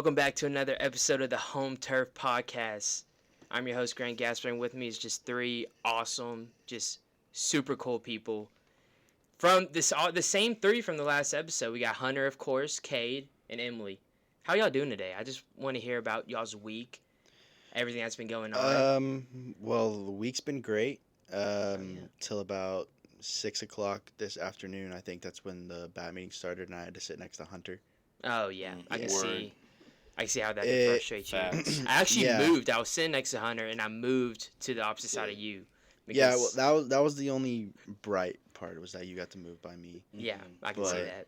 welcome back to another episode of the Home Turf Podcast. I'm your host, Grant Gasper, and with me is just three awesome, just super cool people. From the same three from the last episode, we got Hunter, of course, Cade, and Emily. How y'all doing today? I just want to hear about y'all's week, everything that's been going on. Well, the week's been great. Till about 6 o'clock this afternoon. I think that's when the bat meeting started, and I had to sit next to Hunter. Oh yeah, I can Word. see how that can frustrate you. Facts. I actually Yeah. moved. I was sitting next to Hunter, and I moved to the opposite side of you. Yeah, because- well, that was the only bright part, was that you got to move by me. yeah, I can see But- that.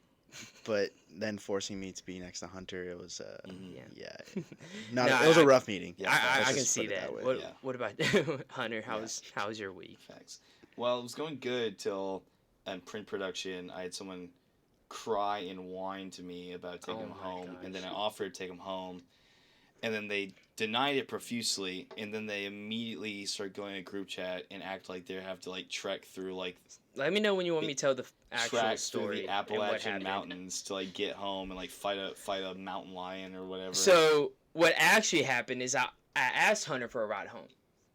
But then forcing me to be next to Hunter, it was Yeah. yeah, No, it was a I- rough meeting. Yeah, I let's can just see put it that. way. What, Yeah. what about Hunter? How's your week? Facts. Well, it was going good till in print production. I had someone cry and whine to me about taking Oh him my home, gosh. and then I offered to take him home, and then they denied it profusely, and then they immediately start going to group chat and act like they have to like trek through like Let me know when you want me to tell the actual track through story. the and what Appalachian happened. Mountains to like get home and like fight a mountain lion or whatever. So what actually happened is I asked Hunter for a ride home,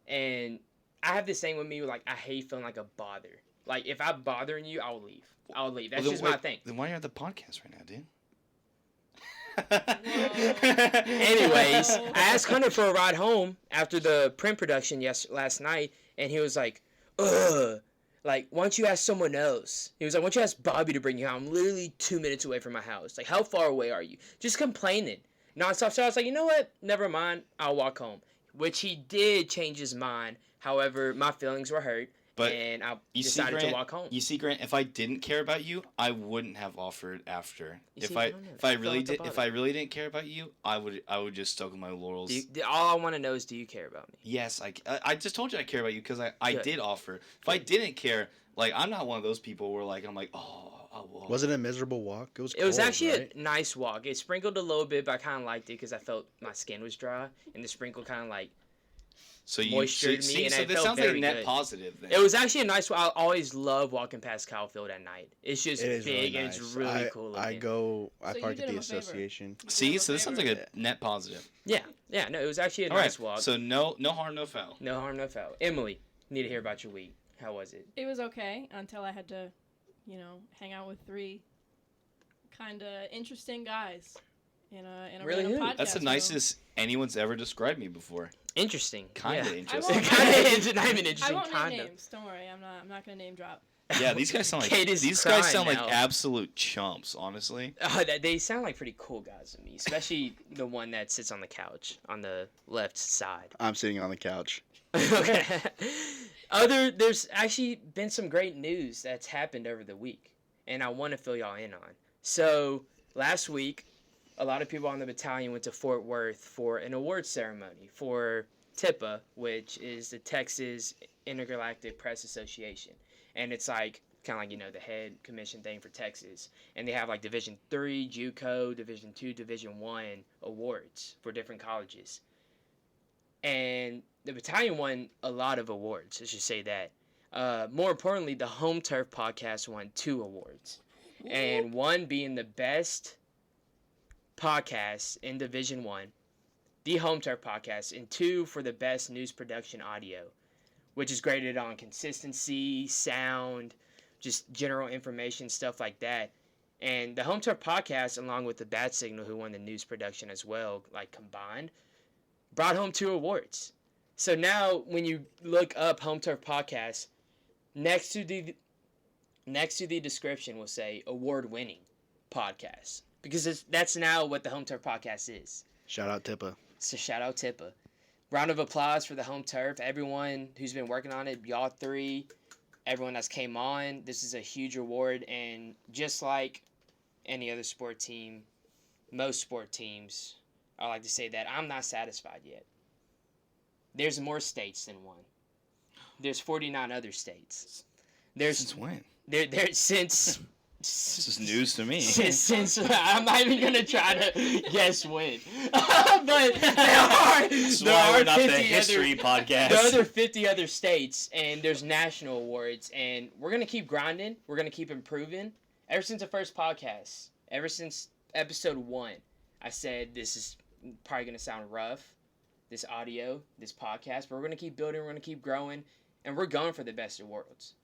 and I have this thing with me, like I hate feeling like a bother. Like if I'm bothering you, I'll leave. I'll leave. That's Well, just then my thing. Then why are you at the podcast right now, dude? Anyways, I asked Hunter for a ride home after the print production last night, and he was like, ugh. Like, why don't you ask someone else? He was like, why don't you ask Bobby to bring you home? I'm literally 2 minutes away from my house. Like, how far away are you? Just complaining. Nonstop. So I was like, you know what? Never mind. I'll walk home. Which he did change his mind. However, my feelings were hurt. But and I you see, decided to Grant, walk home. You see, Grant, if I didn't care about you, I wouldn't have offered after. You see, If I I don't know. if I I feel really like the did if bother. I really didn't care about you, I would just stuck with my laurels. All I want to know is, do you care about me? Yes, I just told you I care about you because I Good. did offer. If I didn't care, like I'm not one of those people where like I'm like well. Was it a miserable walk? It was. It was cold, actually right? a nice walk. It sprinkled a little bit, but I kind of liked it because I felt my skin was dry, and the sprinkle kind of like so you moistured see, me, and so it this felt sounds like a very net good. positive. Then. It was actually a nice walk. I always love walking past Kyle Field at night. It's just It is big really and nice. it's really cool looking. I So park you at did the him a favor. association. See, so this sounds like Yeah. a net positive. Yeah, no, it was actually a All right, nice walk. so no harm, no foul. No harm, no foul. Emily, need to hear about your week. How was it? It was okay until I had to, hang out with three kind of interesting guys in a Really random who? podcast. That's the room. nicest anyone's ever described me before. Interesting. Kinda yeah. interesting. Not even I interesting. won't Kind name of. names. Don't worry. I'm not gonna name drop. Yeah, these guys sound like Kate is these guys crying sound now. like absolute chumps, honestly. They sound like pretty cool guys to me, especially the one that sits on the couch on the left side. I'm sitting on the couch. Okay. There's actually been some great news that's happened over the week, and I want to fill y'all in on. So last week, a lot of people on the battalion went to Fort Worth for an award ceremony for TIPA, which is the Texas Intergalactic Press Association, and it's like kind of like the head commission thing for Texas, and they have like Division III, JUCO, Division II, Division I awards for different colleges. And the battalion won a lot of awards, I should say that. More importantly, the Home Turf podcast won 2 awards. And one being the best podcast in Division 1, the Home Turf podcast, and 2 for the best news production audio, which is graded on consistency, sound, just general information, stuff like that. And the Home Turf podcast, along with the Bat Signal, who won the news production as well, like combined, brought home 2 awards. So now when you look up Home Turf Podcast, next to the description will say award-winning podcast, because that's now what the Home Turf Podcast is. Shout out Tippa. So shout out Tippa. Round of applause for the Home Turf. Everyone who's been working on it, y'all 3, everyone that's came on. This is a huge award, and just like any other sport team, most sport teams, I like to say that I'm not satisfied yet. There's more states than one. There's 49 other states. Since when? Since This is news to me. since I'm not even gonna try to guess when, but That's why we're not the 50 history podcast. There are other 50 other states, and there's national awards, and we're gonna keep grinding. We're gonna keep improving. Ever since the first podcast, ever since episode 1, I said probably going to sound rough, this audio, this podcast, but we're going to keep building, we're going to keep growing, and we're going for the best of worlds.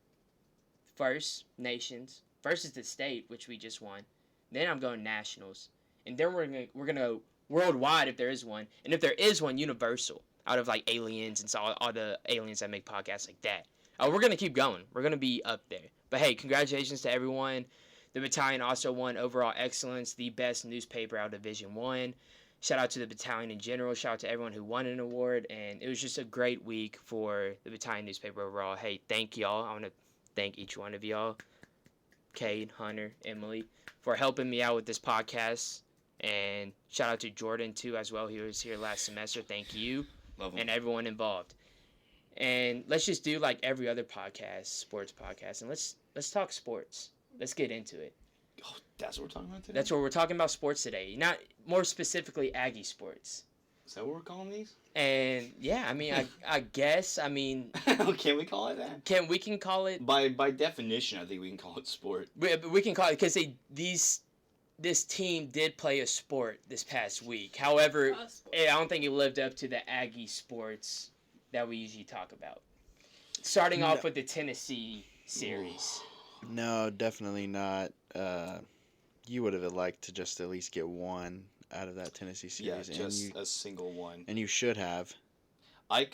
First, nations. First is the state, which we just won. Then I'm going nationals. And then we're gonna go worldwide if there is one. And if there is one, universal. Out of like aliens and all the aliens that make podcasts like that. We're going to keep going. We're going to be up there. But hey, congratulations to everyone. The battalion also won overall excellence, the best newspaper out of Division 1. Shout out to the battalion in general. Shout out to everyone who won an award. And it was just a great week for the battalion newspaper overall. Hey, thank y'all. I want to thank each one of y'all. Cade, Hunter, Emily, for helping me out with this podcast. And shout out to Jordan, too, as well. He was here last semester. Thank you. Love him. And everyone involved. And let's just do like every other podcast, sports podcast, and let's talk sports. Let's get into it. Oh, that's what we're talking about today? That's what we're talking about, sports today. Not more specifically Aggie sports. Is that what we're calling these? And yeah, I mean, I guess, I mean, Can we call it that? we can call it By definition, I think we can call it sport. we can call it because this team did play a sport this past week. However, I don't think it lived up to the Aggie sports that we usually talk about. Starting off with the Tennessee series. No, definitely not. You would have liked to just at least get one out of that Tennessee series. Yeah, just a single one. And you should have. I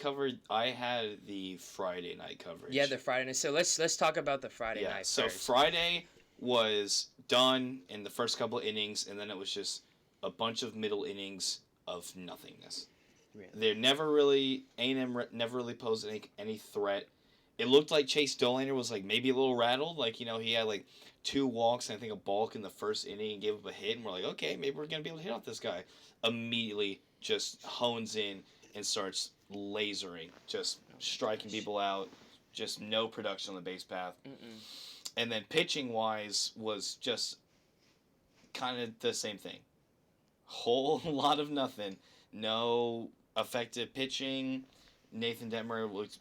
had the Friday night coverage. Yeah, the Friday night. So let's talk about the Friday night so first. Friday was done in the first couple of innings, and then it was just a bunch of middle innings of nothingness. Really? They're never really A&M never really posed any threat. It looked like Chase Dolander was like maybe a little rattled, like he had like 2 walks and I think a balk in the first inning and gave up a hit, and we're like, okay, maybe we're gonna be able to hit off this guy. Immediately, just hones in and starts lasering, just striking people out, just no production on the base path. Mm-mm. And then pitching wise was just kind of the same thing. Whole lot of nothing. No effective pitching. Nathan Detmer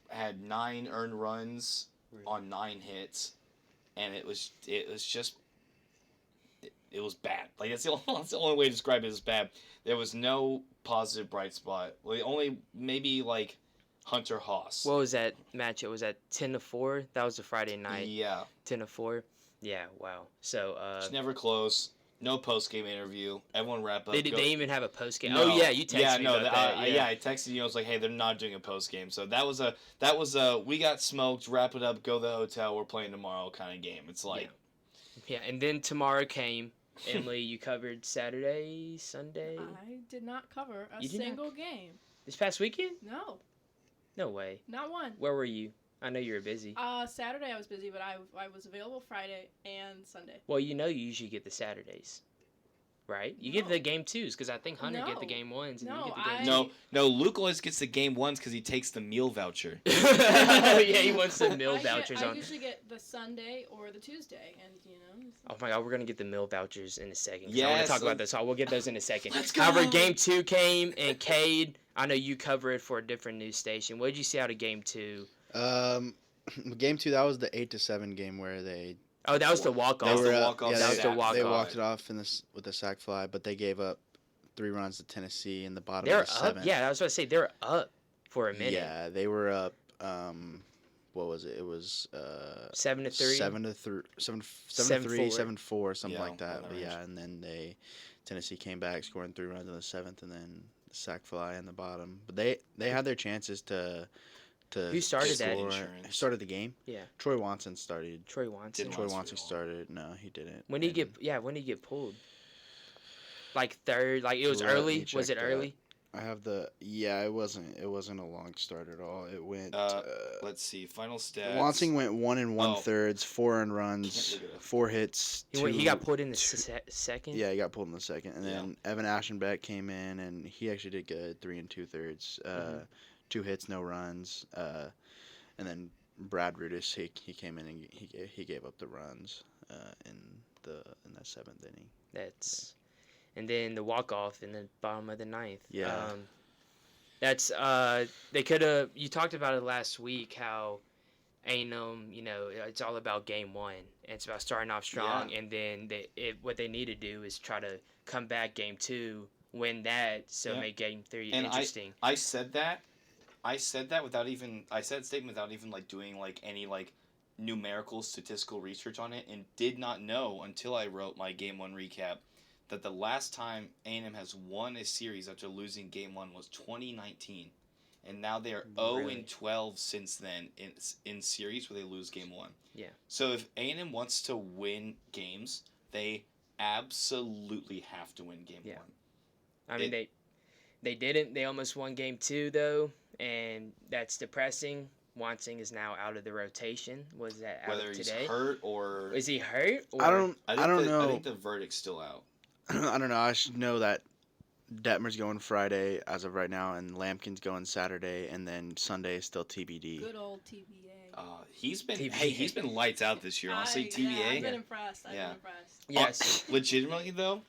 had 9 earned runs on 9 hits, and it was bad. Like that's the only way to describe it is bad. There was no positive bright spot. Well, only maybe like Hunter Haas. What was that matchup? Was that 10-4? That was the Friday night. Yeah. 10-4. Yeah. Wow. So. It's never close. No post game interview. Everyone wrap up. They even have a post game. No. Oh yeah, you texted me about that. Yeah, I texted you. I was like, hey, they're not doing a post game. So that was a we got smoked. Wrap it up. Go to the hotel. We're playing tomorrow kind of game. It's like. Yeah, and then tomorrow came. Emily, you covered Saturday, Sunday. I did not cover a You did not? single game. This past weekend? No, No way. not one. Where were you? I know you were busy. Saturday I was busy, but I was available Friday and Sunday. Well, you usually get the Saturdays, right? You get No. the game 2s because I think Hunter get the No. game 1s and No, you get the game No, Luke always gets the game 1s because he takes the meal voucher. Yeah, he wants the meal I vouchers I on. usually get the Sunday or the Tuesday, and Oh my God, we're gonna get the meal vouchers in a second. 'Cause I Yes, want to talk about this. So we'll get those in a second. Let's go. However, game 2 came, and Cade, I know you cover it for a different news station. What did you see out of game 2? Game 2, that was the 8-7 game where they Oh, that was the walk That off. was the were walk-off That was the sack walk they off. walked it off with a sac fly, but they gave up 3 runs to Tennessee in the bottom They're of the up. 7th. Yeah, I was about to say they're up for a minute. Yeah, they were up. What was it? It was 7-3. 7-3, 7-4. 7-4, something Yeah, like that. in that But yeah, range. and then Tennessee came back, scoring 3 runs in the 7th, and then the sac fly in the bottom. But they had their chances to. Who started that? score. Insurance. Who started the game? Yeah. Troy Watson started. Troy Watson. Didn't Troy Watson Watson at all. started. No, he didn't. When did he And when did he get pulled? Like third, like it was Let me early. Was check it that. early? I have the. Yeah, it wasn't a long start at all. It went. Let's see. Final stats. Watson went 1 1/3, 4 earned Can't runs, look it up. 4 hits. He 2 got pulled in the second. Yeah, he got pulled in the second, and Yeah. then Evan Ashenbeck came in, and he actually did good, 3 2/3, 2 hits, no runs, and then Brad Rudis, he came in and he gave up the runs in that 7th inning. That's, and then the walk off in the bottom of the 9th. Yeah. That's they could have. You talked about it last week how A&M, it's all about game 1. And it's about starting off strong, and then what they need to do is try to come back game 2 win that, so Yeah. make Game 3 And interesting. I said that. I said that without even. I said statement without even like doing like any like numerical statistical research on it, and did not know until I wrote my Game 1 recap that the last time A&M has won a series after losing Game 1 was 2019. And now they are 0 Really? and 12 since then in series where they lose Game 1. Yeah. So if A&M wants to win games, they absolutely have to win Game 1. I mean, they didn't. They almost won Game 2, though, and that's depressing. Wansing is now out of the rotation. Was that out Whether of he's today? hurt or... Is he hurt? Or... I don't know. I think the verdict's still out. I don't know. I should know that Detmer's going Friday as of right now, and Lampkin's going Saturday, and then Sunday is still TBD. Good old TBA. He's been TBA. he's been lights out this year. Honestly, TBA. Yeah, I've been impressed. Yeah. Yes. Legitimately though,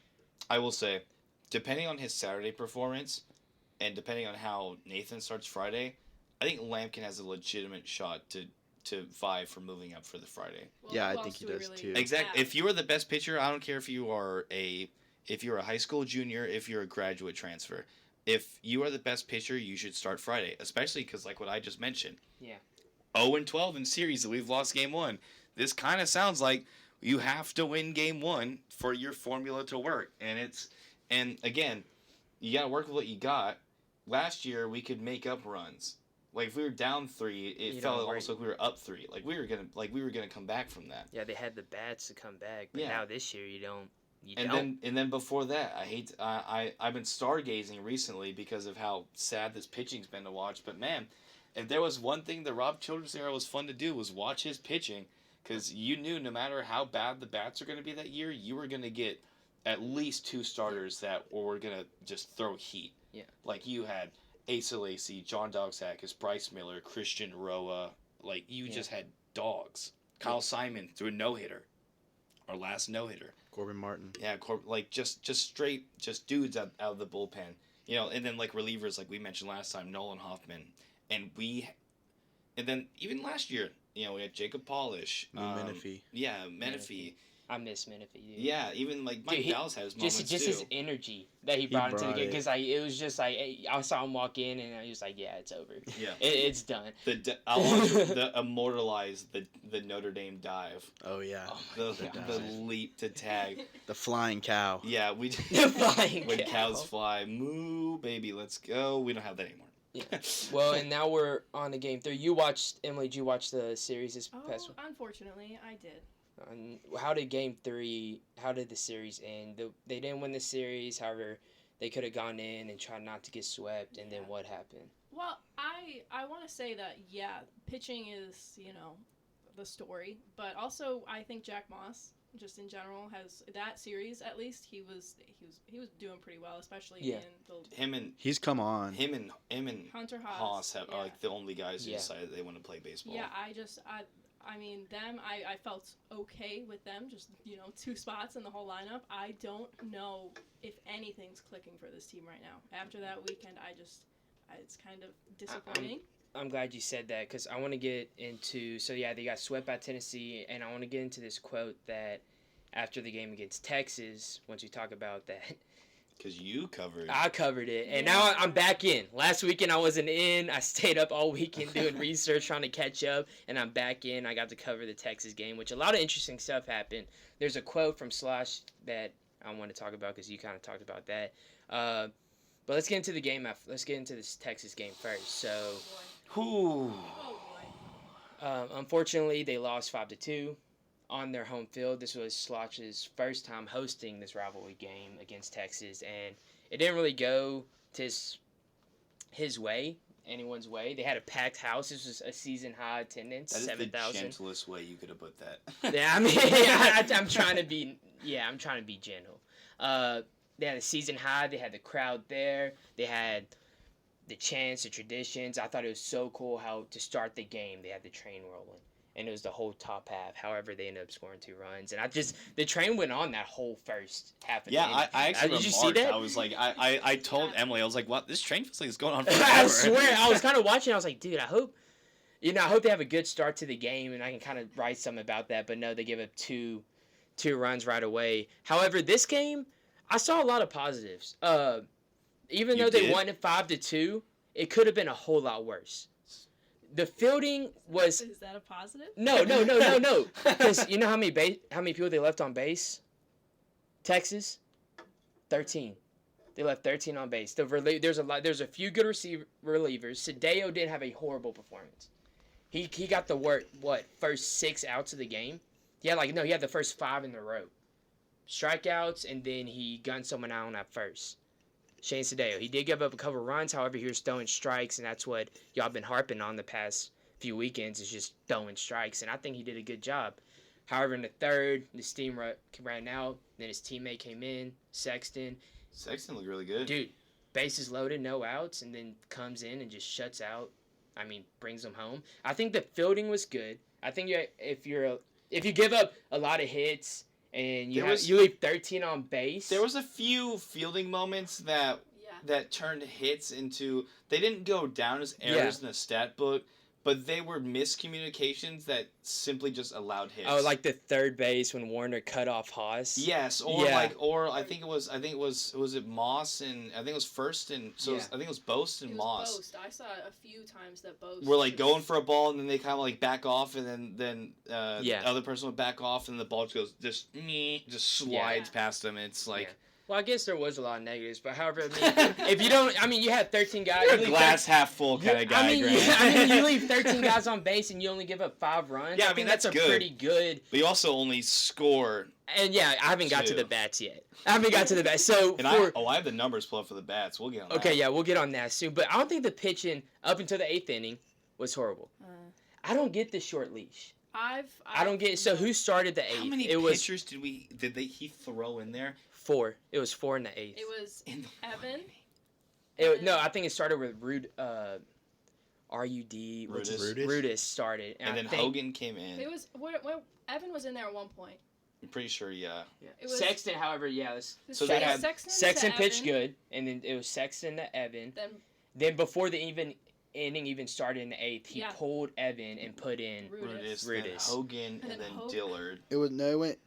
I will say, depending on his Saturday performance, and depending on how Nathan starts Friday, I think Lampkin has a legitimate shot to vie for moving up for the Friday. Well, Yeah, who I think else he do we does, really too. Exactly. have? If you are the best pitcher, I don't care if you are a high school junior, if you're a graduate transfer. If you are the best pitcher, you should start Friday, especially because like what I just mentioned. Yeah. 0 and 12 in series that we've lost Game 1. This kind of sounds like you have to win Game 1 for your formula to work, and again, you got to work with what you got. Last year we could make up runs. Like if we were down 3, it You felt don't almost like we were up 3. Like we were gonna come back from that. Yeah, they had the bats to come back, but Yeah. now this year you don't. And then before that, I've been stargazing recently because of how sad this pitching's been to watch. But man, if there was one thing the Rob Childress era was fun to do was watch his pitching, because you knew no matter how bad the bats are going to be that year, you were going to get at least 2 starters that were going to just throw heat. Yeah. Like you had Asa Lacy, John Dogsakis, Bryce Miller, Christian Roa. Like you just had dogs. Kyle Simon threw a no-hitter. Our last no-hitter. Corbin Martin. Yeah, like just straight dudes out of the bullpen, and then like relievers like we mentioned last time, Nolan Hoffman, and then even last year, we had Jacob Polish, Menifee. yeah, Menifee, I miss Menifee, dude. yeah, even like Mike Dude, Dallas has moments Just too. his energy that he brought into the brought game, it. because it was just like I saw him walk in and I was like, yeah, it's over. Yeah, It's done. I want to immortalize the Notre Dame dive, Oh yeah. Oh the my the God. leap to tag. The flying cow. Yeah, we The flying when cow. cows fly, moo baby, let's go. We don't have that anymore. Yeah. Well, and now we're on to Game 3. You watched, Emily, did you watch the series this Oh, past one? unfortunately, I did. How did Game 3, how did the series end? They didn't win the series, however, they could have gone in and tried not to get swept, and then Yeah. what happened? Well, I want to say that pitching is the story, but also I think Jack Moss just in general has that series at least he was doing pretty well, especially Yeah. in the He's come on. Him and Hunter Haas Haas. are like the only guys who Yeah. decided they want to play baseball. Yeah, I mean them. I felt okay with them. Just 2 spots in the whole lineup. I don't know if anything's clicking for this team right now. After that weekend, it's kind of disappointing. I'm glad you said that, because I want to get into, they got swept by Tennessee, and I want to get into this quote that after the game against Texas, once we talk about that, Because you covered. I covered it, and Yeah. now I'm back in. Last weekend I wasn't in. I stayed up all weekend doing research, trying to catch up, and I'm back in. I got to cover the Texas game, which a lot of interesting stuff happened. There's a quote from Slosh that I want to talk about because you kind of talked about that. But let's get into the game. Let's get into this Texas game first. So, Whew. Oh boy. unfortunately, they lost 5-2 on their home field. This was Slosh's first time hosting this rivalry game against Texas, and it didn't really go to his way, anyone's way. They had a packed house. This was a season high attendance, That is 7,000. the gentlest way you could have put that. Yeah, I mean, I'm trying to be gentle. They had a season high. They had the crowd there. They had the chants, the traditions. I thought it was so cool how to start the game they had the train rolling, and it was the whole top half. However, they ended up scoring 2 runs, and the train went on that whole first half of the Yeah, inning. I actually Did you see remarked, that? I was like, I told Emily, I was like, what? This train feels like it's going on forever. I swear, I was kind of watching. I was like, dude, I hope they have a good start to the game, and I can kind of write something about that. But no, they give up two runs right away. However, this game, I saw a lot of positives. Even You though they did? won it 5-2, it could have been a whole lot worse. The fielding was Is that a positive? no. Because you know how many people they left on base? Texas, 13. They left 13 on base. There's a few good relievers. Sadeo didn't have a horrible performance. He got the first 6 outs of the game. He had the first 5 in a row. Strikeouts, and then he gunned someone out on that first. Shane Sadeo. He did give up a couple runs, however, he was throwing strikes, and that's what y'all been harping on the past few weekends is just throwing strikes, and I think he did a good job. However, in the third, the steam ran out, then his teammate came in, Sexton. Sexton looked really good. Dude, bases loaded, no outs, and then comes in and just shuts out. Brings them home. I think the fielding was good. I think if you give up a lot of hits and you leave 13 on base. There was a few fielding moments that turned hits into. They didn't go down as errors in the stat book, but they were miscommunications that simply just allowed hits. Oh, like the third base when Warner cut off Haas. Yes, or I think it was Moss and I think it was First and I think it was Boast and Moss. Boast. I saw a few times that Boast We're like going for a ball and then they kind of like back off and then the other person would back off and the ball just slides past them. It's like. Yeah. Well, I guess there was a lot of negatives, but however, if you don't, you had 13 guys. You're a glass half full kind of guy, Grant. You leave 13 guys on base and you only give up 5 runs. Yeah, I think that's a good. pretty good. But you also only score. And I haven't got to the bats yet. So and I have the numbers pulled up for the bats. We'll get on that. Okay, yeah, we'll get on that soon. But I don't think the pitching up until the 8th inning was horrible. I don't get the short leash. I don't get. So who started the 8th? How many pitchers did he throw in there? 4. It was 4 in the 8th. It was Evan. No, I think it started with R-U-D. Rudis started. And then Hogan came in. It was Evan was in there at one point. I'm pretty sure, yeah. It was, Sexton, however, So they had Sexton pitched good, and then it was Sexton to Evan. Then before the inning even started in the 8th, he pulled Evan and put in Rudis. Then Hogan, and then Dillard. It went.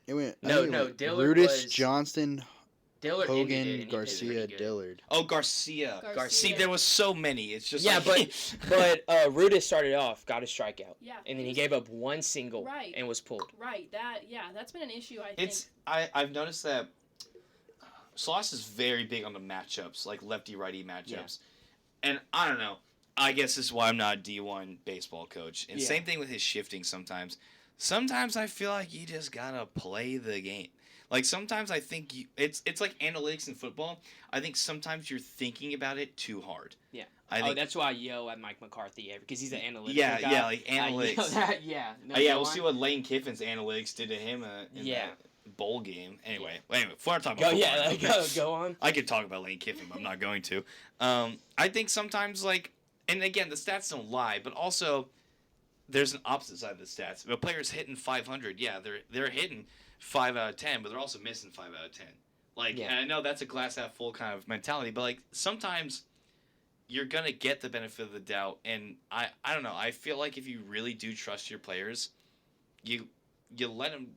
Dillard Rudis, was Johnston, Dillard Hogan, Garcia, Dillard. Oh, Garcia. See, there was so many. It's just but Rudis started off, got a strikeout. Yeah. And then he gave up 1 single and was pulled. Right. That's been an issue, I think. I've noticed that Sloss is very big on the matchups, like lefty-righty matchups. Yeah. And I don't know. I guess this is why I'm not a D1 baseball coach. And same thing with his shifting sometimes. Sometimes I feel like you just gotta play the game. Like sometimes I think it's like analytics in football. I think sometimes you're thinking about it too hard. Yeah. That's why I yell at Mike McCarthy because he's an analytics guy. Yeah, like analytics. We'll see what Lane Kiffin's analytics did to him in the bowl game. Anyway, before I talk about football, go on. I could talk about Lane Kiffin, but I'm not going to. I think sometimes and again, the stats don't lie, but also there's an opposite side of the stats. If a player's hitting 500, they're hitting 5 out of 10, but they're also missing 5 out of 10. And I know that's a glass half full kind of mentality, but sometimes you're gonna get the benefit of the doubt, and I don't know. I feel like if you really do trust your players, you let them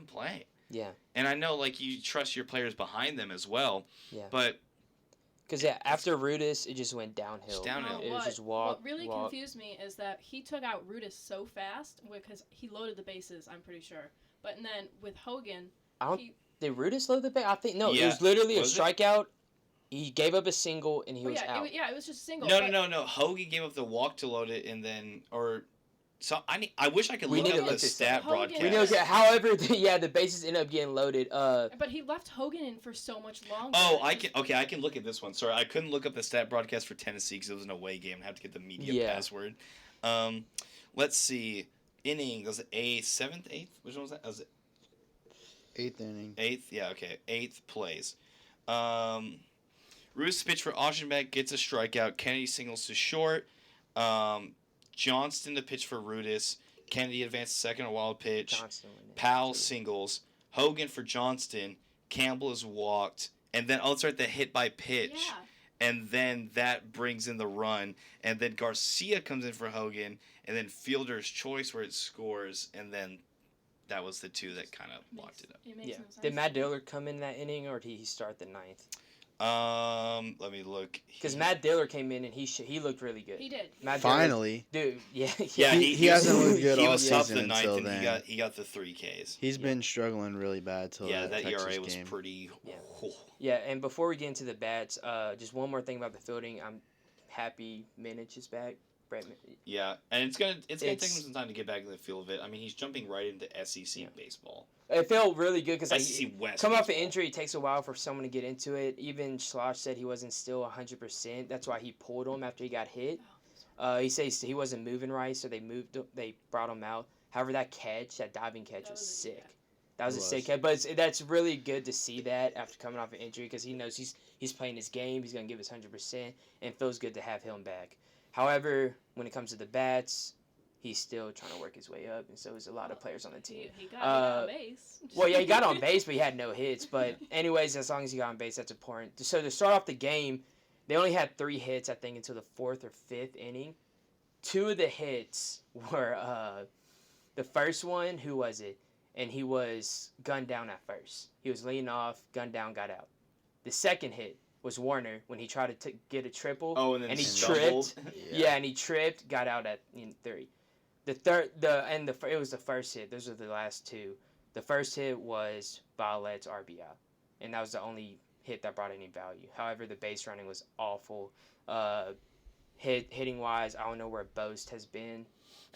play. Yeah. And I know you trust your players behind them as well. Yeah. But. Because after Rudis, it just went downhill. It was just walk. What really confused me is that he took out Rudis so fast because he loaded the bases. I'm pretty sure. But then with Hogan, did Rudis load the base? I think no. It was literally a strikeout. He gave up a single and he was out. It was just a single. No. Hogan gave up the walk to load it and then So I wish I could look up the stat broadcast. We know, however, the bases end up getting loaded. But he left Hogan in for so much longer. Oh, I can look at this one. Sorry, I couldn't look up the stat broadcast for Tennessee because it was an away game. I have to get the media password. Let's see. Inning was it seventh, eighth? Which one was that? Was it 8th inning? 8th, yeah, okay. 8th plays. Roos pitch for Oschenbeck gets a strikeout. Kennedy singles to short. Johnston to pitch for Rudis. Kennedy advances second, a wild pitch. Powell singles. Hogan for Johnston. Campbell is walked. And then the hit by pitch. Yeah. And then that brings in the run. And then Garcia comes in for Hogan. And then fielder's choice where it scores. And then that was the two that kind of locked it up. It makes Yeah. no sense. Did Matt Dillard come in that inning, or did he start the ninth? Let me look. Because Matt Dillard came in and he looked really good. He did. Matt Dillard, Finally, dude. Yeah, Yeah, he hasn't looked good He all was tough season the ninth, until and then. he got the 3 Ks. He's been struggling really bad till Yeah, that Texas ERA was game. pretty. Yeah. Oh. Yeah, and before we get into the bats, just one more thing about the fielding. I'm happy Minich is back. Brett, Yeah, and it's gonna take him It's- some time to get back in the feel of it. I mean, he's jumping right into SEC baseball. it felt really good because SEC West. coming off an baseball. injury, it takes a while for someone to get into it. Even Schloss said he wasn't still 100%. That's why he pulled him after he got hit. He says he wasn't moving right, so they brought him out. However, that diving catch That was was a- sick. yeah. That was It a was. sick catch, but that's really good to see that after coming off an injury because he knows he's playing his game. He's gonna give his 100%, and it feels good to have him back. However, when it comes to the bats, he's still trying to work his way up, and so is a lot of players on the team. He got on base. Well, yeah, he got on base, but he had no hits. But anyways, as long as he got on base, that's important. So to start off the game, they only had 3 hits, I think, until the 4th or 5th inning. 2 of the hits were the first one. Who was it? And he was gunned down at first. He was leading off, gunned down, got out. The second hit was Warner when he tried to get a triple. Oh, and then and he stumbled. tripped. Yeah, and he tripped, got out in 3. It was the first hit. Those are the last 2. The first hit was Violet's RBI, and that was the only hit that brought any value. However, the base running was awful. Hitting wise, I don't know where Boast has been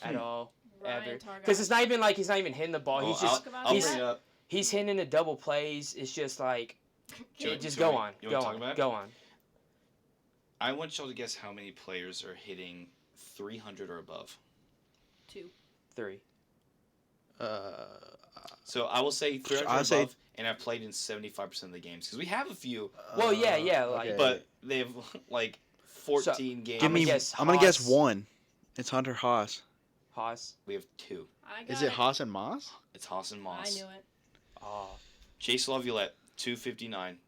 at all ever. Because it's not even like he's not even hitting the ball. Well, He's just Talk about I'll he's- bring it up. he's hitting the double plays. It's just like Do just you go want- on, you go wanna talk about on, it? go on. I want y'all to guess how many players are hitting 300 or above. 2. 3. So I will say 300 I'll or say- above, and I've played in 75% of the games because we have a few, Well, yeah, like- but they have like 14 games. Give me. guess I'm gonna guess Haas. 1. It's Hunter Haas. Haas. We have 2. I got Is it Haas and Moss? It's Haas and I Moss. knew it. Oh, Chase Laviolette, 259.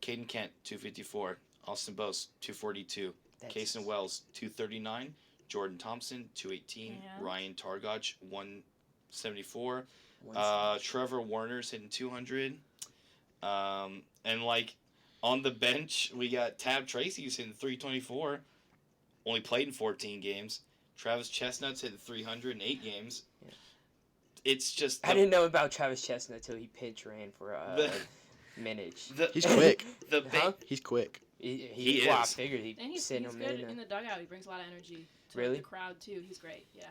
Caden Kent, 254. Austin Bose, 242. that's Kason Wells, 239. Jordan Thompson, 218. Yeah. Ryan Targach, 174. 170. Trevor Warner's hitting 200. And like on the bench, we got Tab Tracy who's hitting 324. Only played in 14 games. Travis Chestnut's hitting 300 in 8 games. Yeah. It's just I didn't know about Travis Chestnut until he pinch ran for The- Minich. He's quick. The Huh? He's quick. He well, I is. figured he'd And he's send good him in the dugout. He brings a lot of energy to Really? the crowd, too. He's great, yeah.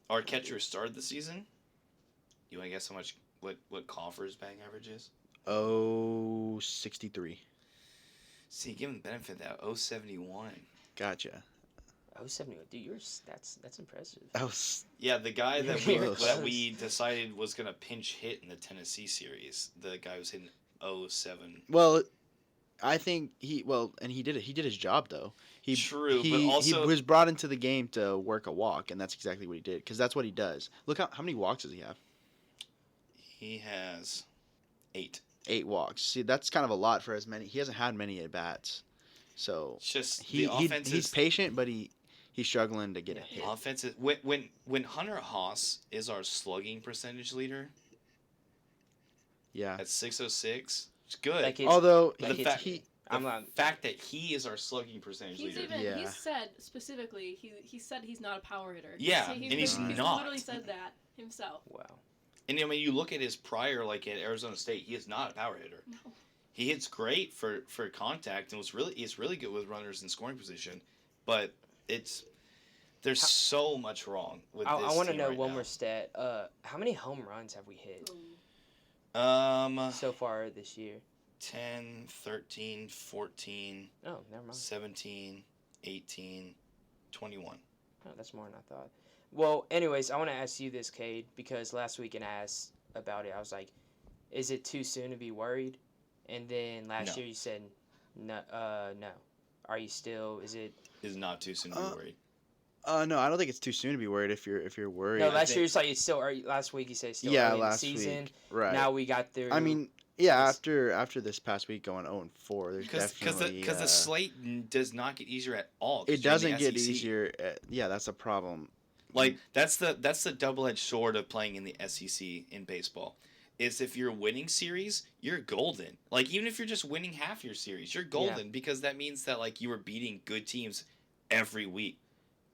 Our catcher started the season. You want to guess how much what Coffer's batting average is? Oh, 63. See, give him the benefit of that 071. Gotcha. Oh, 71. Dude, that's impressive. That was. Yeah, the guy that You're we close. decided was gonna pinch hit in the Tennessee series. The guy was hitting 07. Well, I think and he did it. He did his job though. True, he, but also he was brought into the game to work a walk, and that's exactly what he did. Because that's what he does. Look how many walks does he have? he has 8. 8 walks. See, that's kind of a lot for as many. He hasn't had many at bats, so It's just the offense he's is patient, but he's struggling to get a hit. offense is when Hunter Haas is our slugging percentage leader Yeah. at 606. It's good. Like Although like the it's- fact, he the I'm not- fact that he is our slugging percentage He's leader. even, Yeah. he said specifically, he said he's not a power hitter. Yeah, and he's not. literally said that himself. wow. And I mean, you look at his prior, like at Arizona State, he is not a power hitter. No. He hits great for contact and he's really good with runners in scoring position, but there's so much wrong with this. I want to team know right one now. more stat. How many home runs have we hit So so far this year? 10, 13, 14, Oh, never mind. 17, 18, 21. Oh, that's more than I thought. Well, anyways, I want to ask you this, Cade, because last week and I asked about it. I was like, is it too soon to be worried? And then last No. year you said, no. Are you still? Is it? Is not too soon to be worried. No, I don't think it's too soon to be worried. If you're worried. No, I last think- year it's like it's still early. Last week you said it's still yeah, early in the last season. week. Right. Now we got through. I mean, yeah. It's- After this past week going 0-4, there's definitely Because the slate does not get easier at all. 'cause it you're in the doesn't get SEC. easier. Yeah, that's a problem. Like that's the double-edged sword of playing in the SEC in baseball. Is if you're winning series, you're golden. Like even if you're just winning half your series, you're golden because that means that like you were beating good teams every week.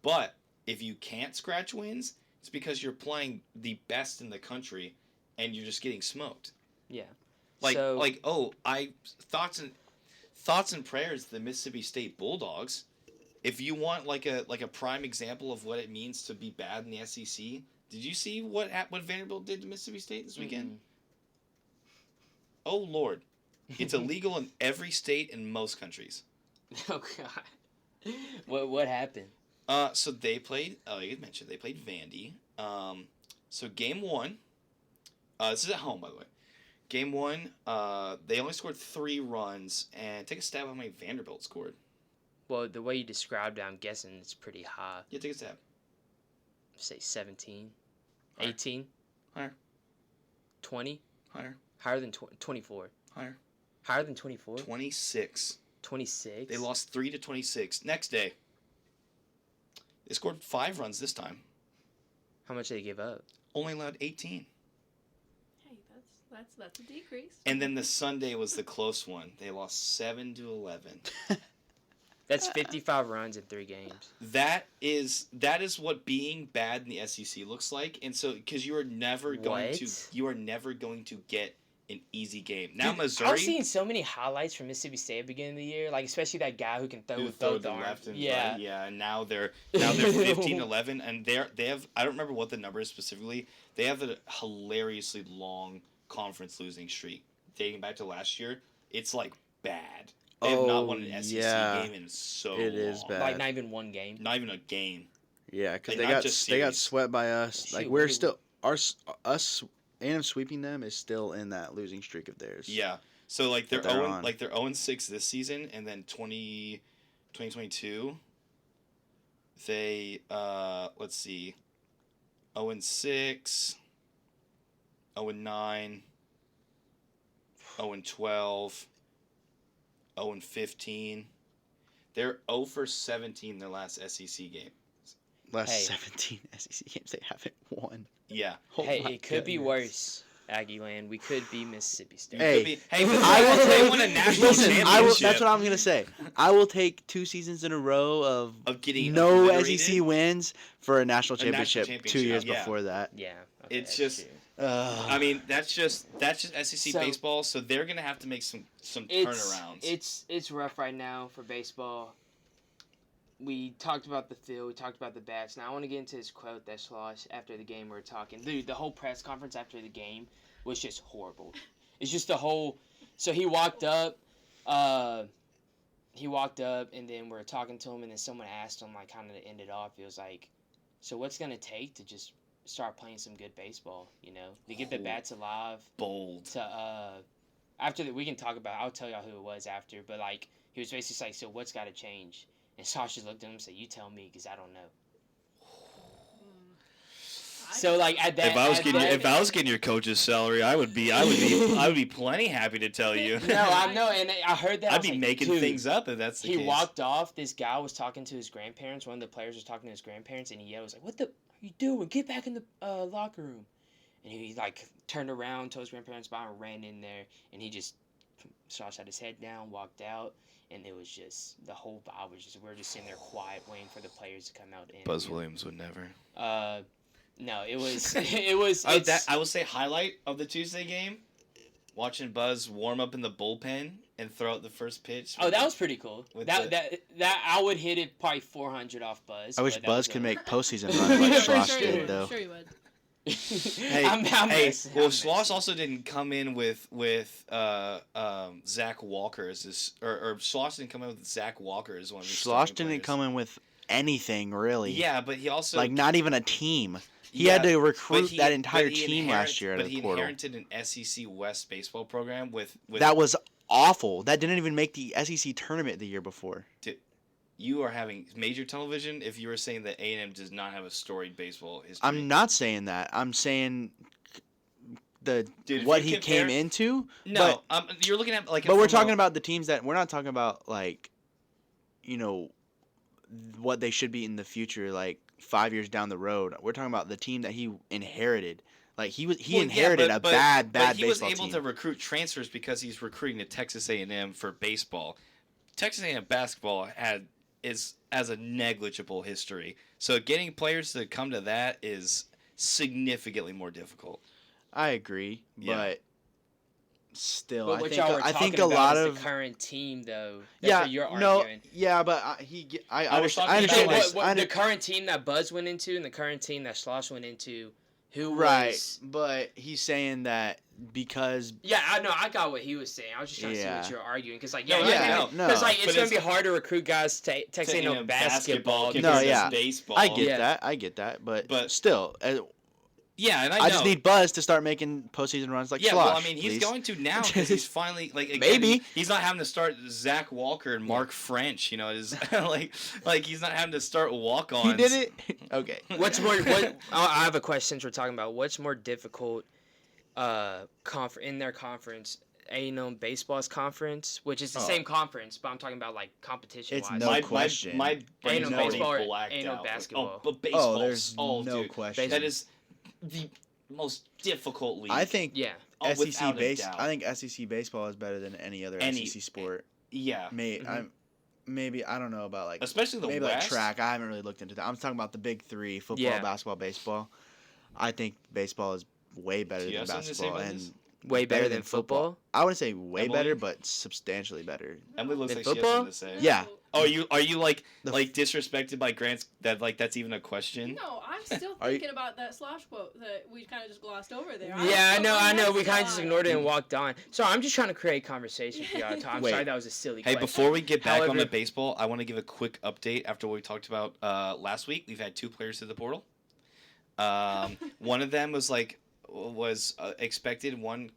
But if you can't scratch wins, it's because you're playing the best in the country and you're just getting smoked. Yeah. Like So- thoughts and prayers to the Mississippi State Bulldogs. If you want like a prime example of what it means to be bad in the SEC, did you see what Vanderbilt did to Mississippi State this weekend? Oh Lord, it's illegal in every state in most countries. Oh God. What happened? So they played. Oh, you mentioned they played Vandy. So game one. This is at home, by the way. Game one. They only scored 3 runs, and take a stab at how many Vanderbilt scored. Well, the way you described it, I'm guessing it's pretty high. Yeah, take a stab. Say 17, Higher. 18, Higher. 20, Higher. higher than 24, Higher. higher than 24, 26. 26. They lost 3-26. Next day. They scored 5 runs this time. How much did they give up? Only allowed 18. Hey, that's a decrease. And then the Sunday was the close one. They lost 7-11. That's 55 runs in 3 games. That is what being bad in the SEC looks like, and so because you are never going to get an easy game. Now Dude, Missouri, I was seeing so many highlights from Mississippi State at the beginning of the year, like especially that guy who can throw with both the arms. left and Yeah. right, yeah, and now they're 15-11, and they have I don't remember what the number is specifically. They have a hilariously long conference losing streak dating back to last year. It's like bad. They have not won an SEC game in so long. It is bad. Like not even one game. Not even a game. Yeah, because Like, they not just got series. swept by us. Shoot, Like we're we- still us and sweeping them is still in that losing streak of theirs. Yeah. So like they're That they're 0 on. like they're 0-6 this season, and then 2022 they let's see, 0-6, 0-9, 0-12, 0-15. They're 0-17 their last SEC game. Last Hey. 17 SEC games they haven't won. Yeah. Oh Hey, my it could be goodness. worse, Aggie Land. We could be Mississippi State. You Hey, could be, hey, but I will they take. won a national Listen, championship. that's what I'm gonna say. I will take 2 seasons in a row of getting no obliterated. SEC wins for a national A national championship. 2 championship, years yeah. before that. Yeah. Okay, It's that's just- true. I mean, that's just SEC So- baseball, so they're gonna have to make some turnarounds. It's rough right now for baseball. We talked about the field, we talked about the bats. Now I want to get into this quote that Schloss after the game we were talking. Dude, the whole press conference after the game was just horrible. It's just the whole. So he walked up, and then we were talking to him, and then someone asked him, like, kind of to end it off. He was like, "So what's gonna take to just start playing some good baseball? You know, to get the Oh. bats alive." bold. To after that we can talk about. I'll tell y'all who it was after, but like he was basically like, "So what's got to change?" And Sasha looked at him and said, "You tell me, because I don't know." So like at that, If I was at getting that- if I was getting your coach's salary, I would be plenty happy to tell you. no, I know, and I heard that. I I'd was be like, making dude. things up if that's the He case. walked off. This guy was talking to his grandparents. One of the players was talking to his grandparents, and he yelled, "Was like, what the are you doing? Get back in the locker room!" And he like turned around, told his grandparents bye, and ran in there, and he just Sasha had his head down, walked out. And it was just the whole vibe was just we were just sitting there quiet, waiting for the players to come out. And Buzz Williams would never. no, it was it was. I it's- will say highlight of the Tuesday game, watching Buzz warm up in the bullpen and throw out the first pitch. Oh, that was pretty cool. with That the- that I would hit it probably 400 off Buzz. I wish but that Buzz was could a- make postseason runs like For Schloss sure. did, though. Sure you would. Hey, I'm messing, well, I'm Schloss messing. also didn't come in with Zach Walker as this, or Schloss didn't come in with Zach Walker as one of his Schloss starting didn't players. come in with anything really. Yeah, but he also Like not even a team. He Yeah, had to but recruit he- that but entire he team last year out but of the he portal. inherited an SEC West baseball program with That was awful. That didn't even make the SEC tournament the year before. You are having major tunnel vision if you were saying that A&M does not have a storied baseball history. I'm not saying that. I'm saying Dude, if what you he compare- came into. No, you're looking at like. But we're from a- talking about the teams that we're not talking about like, you know, what they should be in the future, like 5 years down the road. We're talking about the team that he inherited. Like he Well, inherited a bad but he was baseball able team. to recruit transfers because he's recruiting to Texas A&M for baseball. Texas A&M basketball has a negligible history, so getting players to come to that is significantly more difficult. I agree, Yeah. but still, But I what think y'all were I think talking a about lot is of the current team, though. That's yeah, what you're no, arguing. yeah, but I I was talking I about, understand like, this. The current team that Buzz went into and the current team that Schloss went into, who Right, was... but he's saying that because Yeah, I know. I got what he was saying. I was just trying to see Yeah. what you're arguing. Because, like, No, yeah, no, no. Because, like, But it's going to it's- be hard to recruit guys to Texas A&M basketball. compared No, to yeah. baseball. I get Yeah. that, I get that, but still, Yeah, and I I know. just need Buzz to start making postseason runs like Yeah, Slosh, well, I mean, he's please. going to now because he's finally like again, Maybe. he's not having to start Zach Walker and Mark French. You know, is like he's not having to start walk-ons. He did it. Okay. What's more? I have a question since we're talking about what's more difficult, in their conference, A&M baseball's conference, which is the Oh. same conference, but I'm talking about like competition It's wise. no question. My brain's A&M already baseball or blacked A&M out. basketball? Oh, but baseball. there's no dude, question. That is the most difficult league. I think Yeah, without SEC a doubt. I think SEC baseball is better than any other Any- SEC sport. Yeah, Maybe I don't know about like especially the maybe West. like track. I haven't really looked into that. I'm talking about the big three: football, Yeah. basketball, baseball. I think baseball is way better Do you than have something to say basketball, about and this? way better than football. I wouldn't say way Emily? better, but substantially better. Emily looks In like she has football? something to say. Yeah. Oh, are you like The disrespected by Grant's that like that's even a question? No, I'm still Are you- thinking about that Slosh quote that we kind of just glossed over there. Yeah, I know. That's We kind of just why. ignored it and walked on. So I'm just trying to create conversation for y'all. I'm Wait. sorry that was a silly Hey, question. before we get back on However- the baseball, I want to give a quick update after what we talked about last week. We've had 2 players to the portal. One of them was expected. One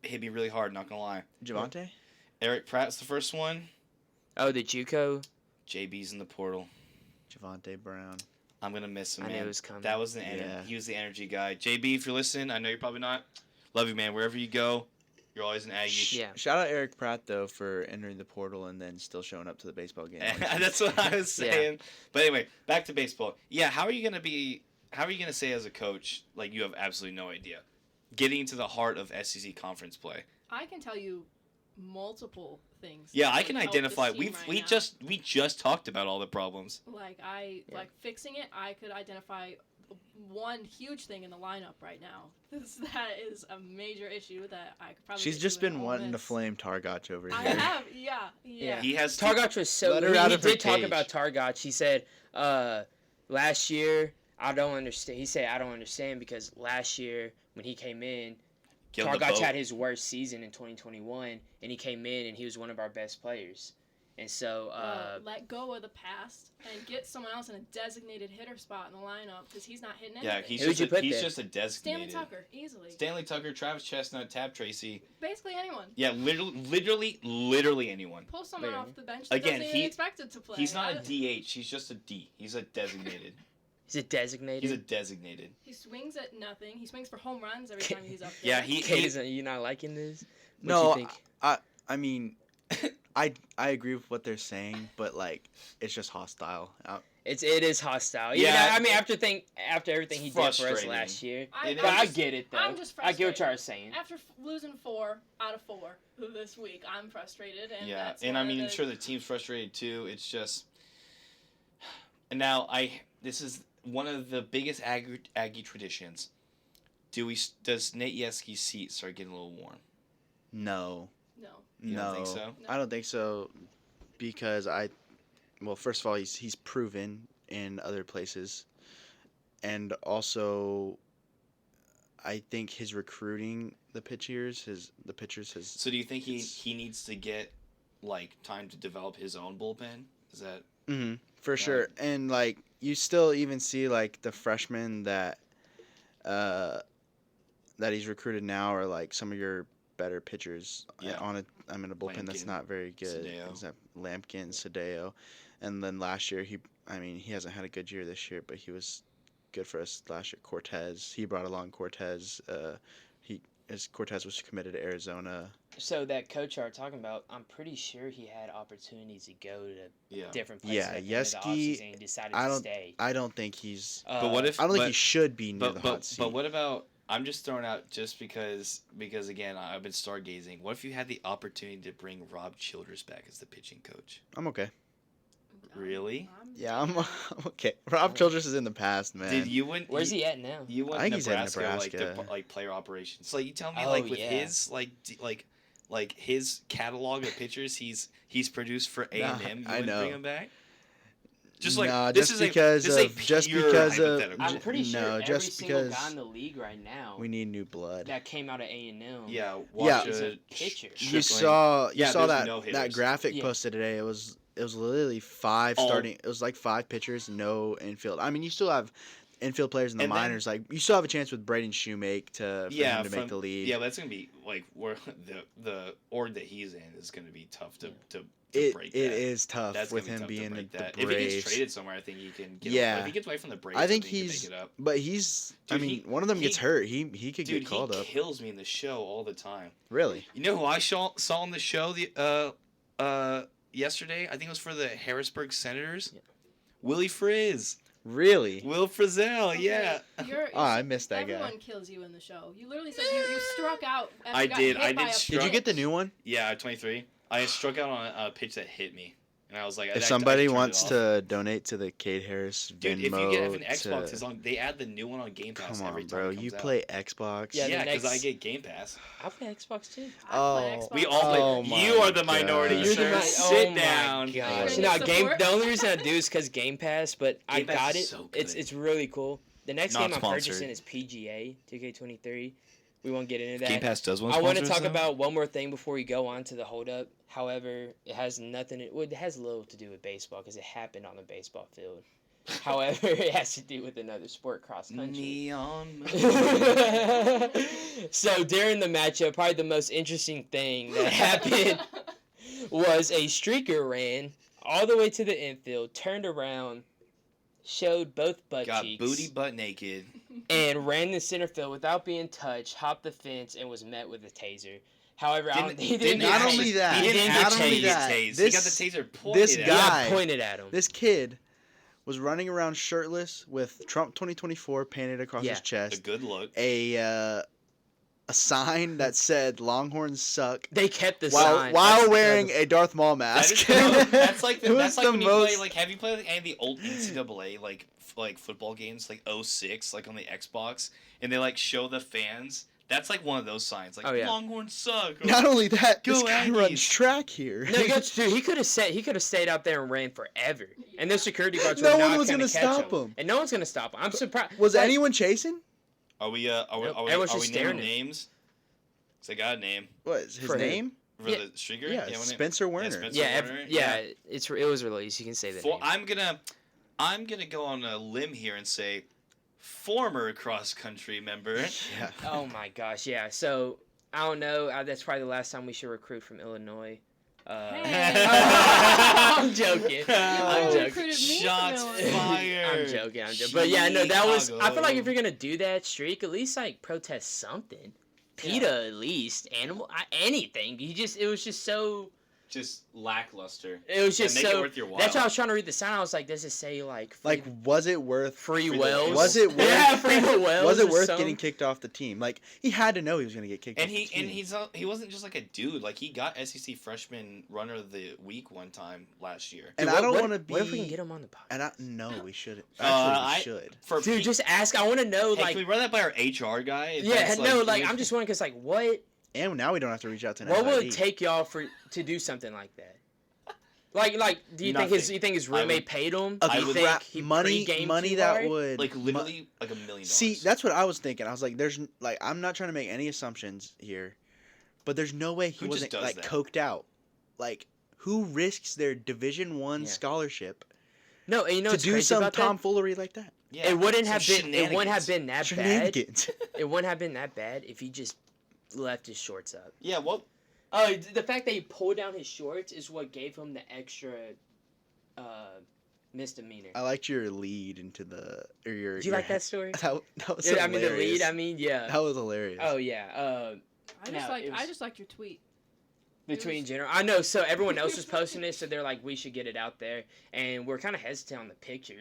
hit me really hard. Not gonna lie. Javante? Eric Pratt's the first one. Oh, the JUCO. JB's in the portal. Javante Brown. I'm gonna miss him, I knew man. it was coming. That was Yeah. he was the energy guy. JB, if you're listening, I know you're probably not. Love you, man. Wherever you go, you're always an Aggie. Yeah. Shout out Eric Pratt though for entering the portal and then still showing up to the baseball game. That's what I was Yeah. saying. But anyway, back to baseball. Yeah, how are you gonna say as a coach like you have absolutely no idea? Getting into the heart of SEC conference play. I can tell you multiple things. Yeah, that I would can help identify. this team right We now. just talked about all the problems. Like fixing it. I could identify one huge thing in the lineup right now. That is a major issue that I could probably. She's get just to in been Ole wanting to Miss. flame Targach over I here. have, yeah. He has Targach was so. Let her out He of her did talk cage. about Targach. He said, last year I don't understand. He said I don't understand because last year when he came in, killed the Targach boat. had his worst season in 2021, and he came in and he was one of our best players. And so, Let go of the past and get someone else in a designated hitter spot in the lineup because he's not hitting Yeah, anything. Who'd you put he's there? just a Stanley designated. Tucker, easily. Stanley Tucker, Travis Chestnut, Tab Tracy. Basically anyone. Yeah, literally anyone. Pull someone Literally. off the bench that Again, doesn't even expect it to play. He's not a DH. He's just a D. He's a designated. he's a designated. He's a designated. He swings at nothing. He swings for home runs every time he's up there. Yeah, he. Kate, are you not liking this? What No, you think? I mean, I agree with what they're saying, but like it's just hostile. It is hostile. Yeah, Yeah, I mean after everything he did for us frustrating. last year. It But I is. get it though. I'm just I get what frustrated. y'all are saying. After losing 4 out of 4 this week, I'm frustrated. And Yeah, that's and one I of mean, the, I'm sure the team's frustrated too. It's just, and now this is one of the biggest Aggie traditions. Does Nate Yeske's seat start getting a little warm? No, No. You no, don't think so? I don't think so, because well, first of all, he's proven in other places, and also, I think his recruiting the pitchers has. So do you think It's- he needs to get like time to develop his own bullpen? Is that For sure, and like you still even see like the freshmen that he's recruited now are like some of your better pitchers. Yeah. I'm in a bullpen that's Lampkin, not very good. Sadeo. Except Lampkin, Sadeo, and then last year he hasn't had a good year this year, but he was good for us last year. Cortez, he brought along Cortez. Cortez was committed to Arizona. So that coach you are talking about, I'm pretty sure he had opportunities to go to different places Yeah, at the end of the Yeski, offseason and decided I to don't- stay. I don't think he's. But what if? I don't think but, he should be near the hot seat. But what about? I'm just throwing out just because again I've been stargazing. What if you had the opportunity to bring Rob Childress back as the pitching coach? I'm okay. Really? Yeah, I'm okay. Rob Childress is in the past, man. Did you win? Where's he at now? You went I think he's at Nebraska, Nebraska. like player operations. Like you tell me, Oh, like with yeah. his like his catalog of pitchers he's produced for A&M. You I would know. bring him back? Just like Nah, this just is because a of- just pure because of- hypothetical. I'm pretty sure No, every just single because guy in the league right now we need new blood. that came out of A&M Yeah, Yeah. watch is a a pitcher. You Stripling. saw Yeah, that there's no that hitters. graphic Yeah. posted today. It was literally five All- starting. It was like 5 pitchers, no infield. I mean, you still have infield players in the And then- minors. Like you still have a chance with Braden Shoemake for him to make the lead. Yeah, but that's gonna be like where the org that he's in is gonna be tough to it break. it that. is tough That's with gonna be him tough to being break the that. If he Braves. gets traded somewhere, I think he can get. Yeah. If he gets away from the Braves, I think he can he's. make it up. But he's. I Dude, mean, one of them gets he- hurt. He could Dude, get called he up. kills me in the show all the time. Really? You know who I saw on the show yesterday? I think it was for the Harrisburg Senators. Yeah. Willie Frizz. Really? Will Frizzell, Okay, yeah. Oh, I missed that Everyone guy. kills you in the show. You literally said you struck out. After I you got did, hit I by did a struck- Did you get the new one? Yeah, 23. I struck out on a pitch that hit me. And I was like, If I somebody turned it wants off. to donate to the Cade Harris Venmo, Dude, if you have an to- Xbox, it's on, they add the new one on Game Pass come every on, time bro. it comes You out. play Xbox? Yeah, the Yeah, because I next- get Game Pass. I play Xbox too. I play Oh. Xbox. We all play. Oh my you are the minority, God. You're sir. the mi- Sit oh down. My You're gosh. gonna No, get game. support? The only reason I do is because Game Pass, but I Game Pass got is it. so good. It's really cool. The next Not game I'm sponsored. purchasing is PGA 2K23. We won't get into that. Game Pass does want I want to talk about one more thing before we go on to the holdup. However, it has nothing. It has little to do with baseball because it happened on the baseball field. However, it has to do with another sport, cross country. Neon. So during the matchup, probably the most interesting thing that happened was a streaker ran all the way to the infield, turned around, showed both butt Got cheeks, booty butt naked. and ran the center field without being touched, hopped the fence, and was met with a taser. However, he didn't Not get only tased. that, He didn't didn't get not only tased. that, he this- got the taser pointed this at him. guy- Yeah, pointed at him. This kid was running around shirtless with Trump 2024 painted across Yeah. his A chest. good look. A sign that said "Longhorns suck" They kept the while sign. while That's- wearing a Darth Maul That mask. is, that's like It was that's like the when you most- play like. Have you played like, any of the old NCAA like football games like 06 like on the Xbox and they like show the fans? That's like one of those signs like Oh, yeah. Longhorns suck. Not only that, Go this guy Aggies. runs track here. No, dude, he could have stayed out there and ran forever, and the security guards No were one not was going gonna to catch stop him. and no one's going to stop him. I'm surprised. Was like, anyone chasing? Are we Nope, are we everyone's are just we staring naming at him. names? 'Cause I got a name What is his For who? name? for Yeah. the streaker. Yeah, what name? Spencer Werner. Spencer. Yeah, Warner, it was released. You can say that. For, I'm gonna go on a limb here and say former cross country member. Yeah. Oh my gosh, yeah. So I don't know. That's probably the last time we should recruit from Illinois. Hey. I'm joking. I'm You joking. recruited me from Shots Illinois. fired. I'm joking. But yeah, no, that was. I feel like Chicago. if you're gonna do that streak, at least like protest something. PETA at least, animal, anything. It was just so. Just lackluster. It was just make it so. worth your while. That's why I was trying to read the sign. I was like, does it say like Like, was it worth? free Free wells? wells. Was it worth? Yeah, free wells. Was it or worth something. getting kicked off the team? Like, he had to know he was going to get kicked And off the team. he wasn't just like a dude. Like he got SEC Freshman Runner of the Week one time last year. And Dude, I don't what- want to be. What if we can get him on the podcast? And no, we shouldn't. I- Actually, we should. For Dude, just ask. I want to know, hey, like, can we run that by our HR guy? If yeah, that's, no, we- like, I'm just wondering, cause like, what And now we don't have to reach out to. will NID. it take y'all to do something like that? Like, do you think Nothing. his I roommate would- paid him? A Do you would think crap he money pre-gamed money too that hard? would like literally like $1 million. See, that's what I was thinking. I was like, there's like, I'm not trying to make any assumptions here, but there's no way he Who just wasn't does like that? coked out. Like, who risks their Division One Yeah. scholarship No, and you know to what's do crazy some about that? tomfoolery like that? yeah, It wouldn't some have been. It wouldn't have shenanigans. been that bad. Shenanigans. It wouldn't have been that bad if he just left his shorts up. Yeah, what? The fact that he pulled down his shorts is what gave him the extra misdemeanor. I liked your lead into the or your. Did you your like that story? That was I mean, the lead. hilarious. I mean, yeah. That was hilarious. Oh yeah. I just liked your tweet. Between general, I know. So everyone else was posting it, so they're like, we should get it out there, and we're kind of hesitant on the picture.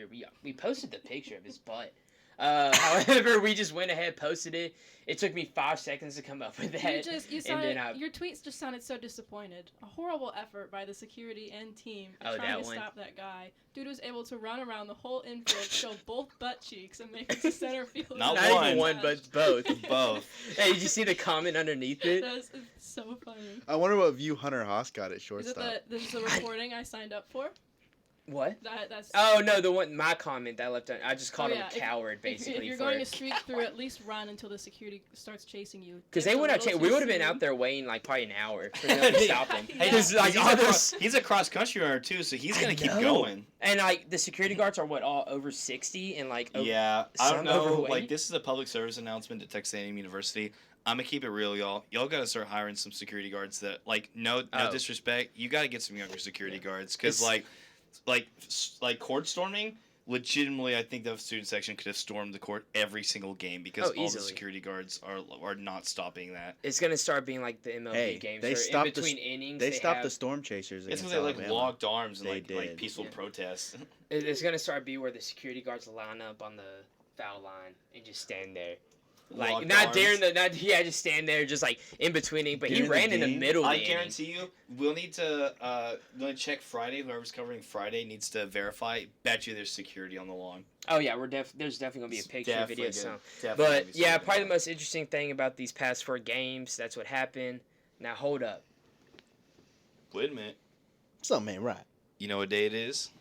We posted the picture of his butt. However, we just went ahead, posted it. It took me 5 seconds to come up with that. Your tweets just sounded so disappointed. A horrible effort by the security and team trying to stop that guy. Dude was able to run around the whole infield, show both butt cheeks, and make it to center field. Not even one, but both. Both. Hey, did you see the comment underneath it? That's so funny. I wonder what view Hunter Haas got at Is shortstop. it this is the recording I signed up for? What? That's. Oh no, the one my comment that I left on. I just called him a If- coward, basically. If you're going to streak through, at least run until the security starts chasing you. Because Give they it a would have. little We too would have been soon. out there waiting like probably an hour for them to stop him. Hey, Because like he's a cross country runner too, so he's gonna keep know. going. and like the security guards are what all over 60 and like Yeah, I some don't know. overweight? Like this is a public service announcement at Texas A&am University. I'm gonna keep it real, y'all. Y'all gotta start hiring some security guards that, like, no Oh. disrespect, you gotta get some younger security guards because, It's- like court storming. Legitimately, I think the student section could have stormed the court every single game because all the easily. security guards are not stopping that. It's gonna start being like the MLB Hey, games. they where stopped in the between innings. They stopped the have, storm chasers. It's because against they like Alabama. locked arms and They like did. peaceful Yeah. protests. It's gonna start be where the security guards line up on the foul line and just stand there. Like Locked not arms. during the just stand there just like in between it, but he During the ran in the game? middle of I the guarantee you, we'll need to check Friday. Whoever's covering Friday needs to verify. Bet you there's security on the lawn. Oh yeah, there's definitely gonna be a picture, Definitely video, good. some. Definitely gonna But be yeah, something probably the about most interesting thing about these past 4 games, that's what happened. Now hold up. it. Wait a minute. Something ain't right. You know what day it is?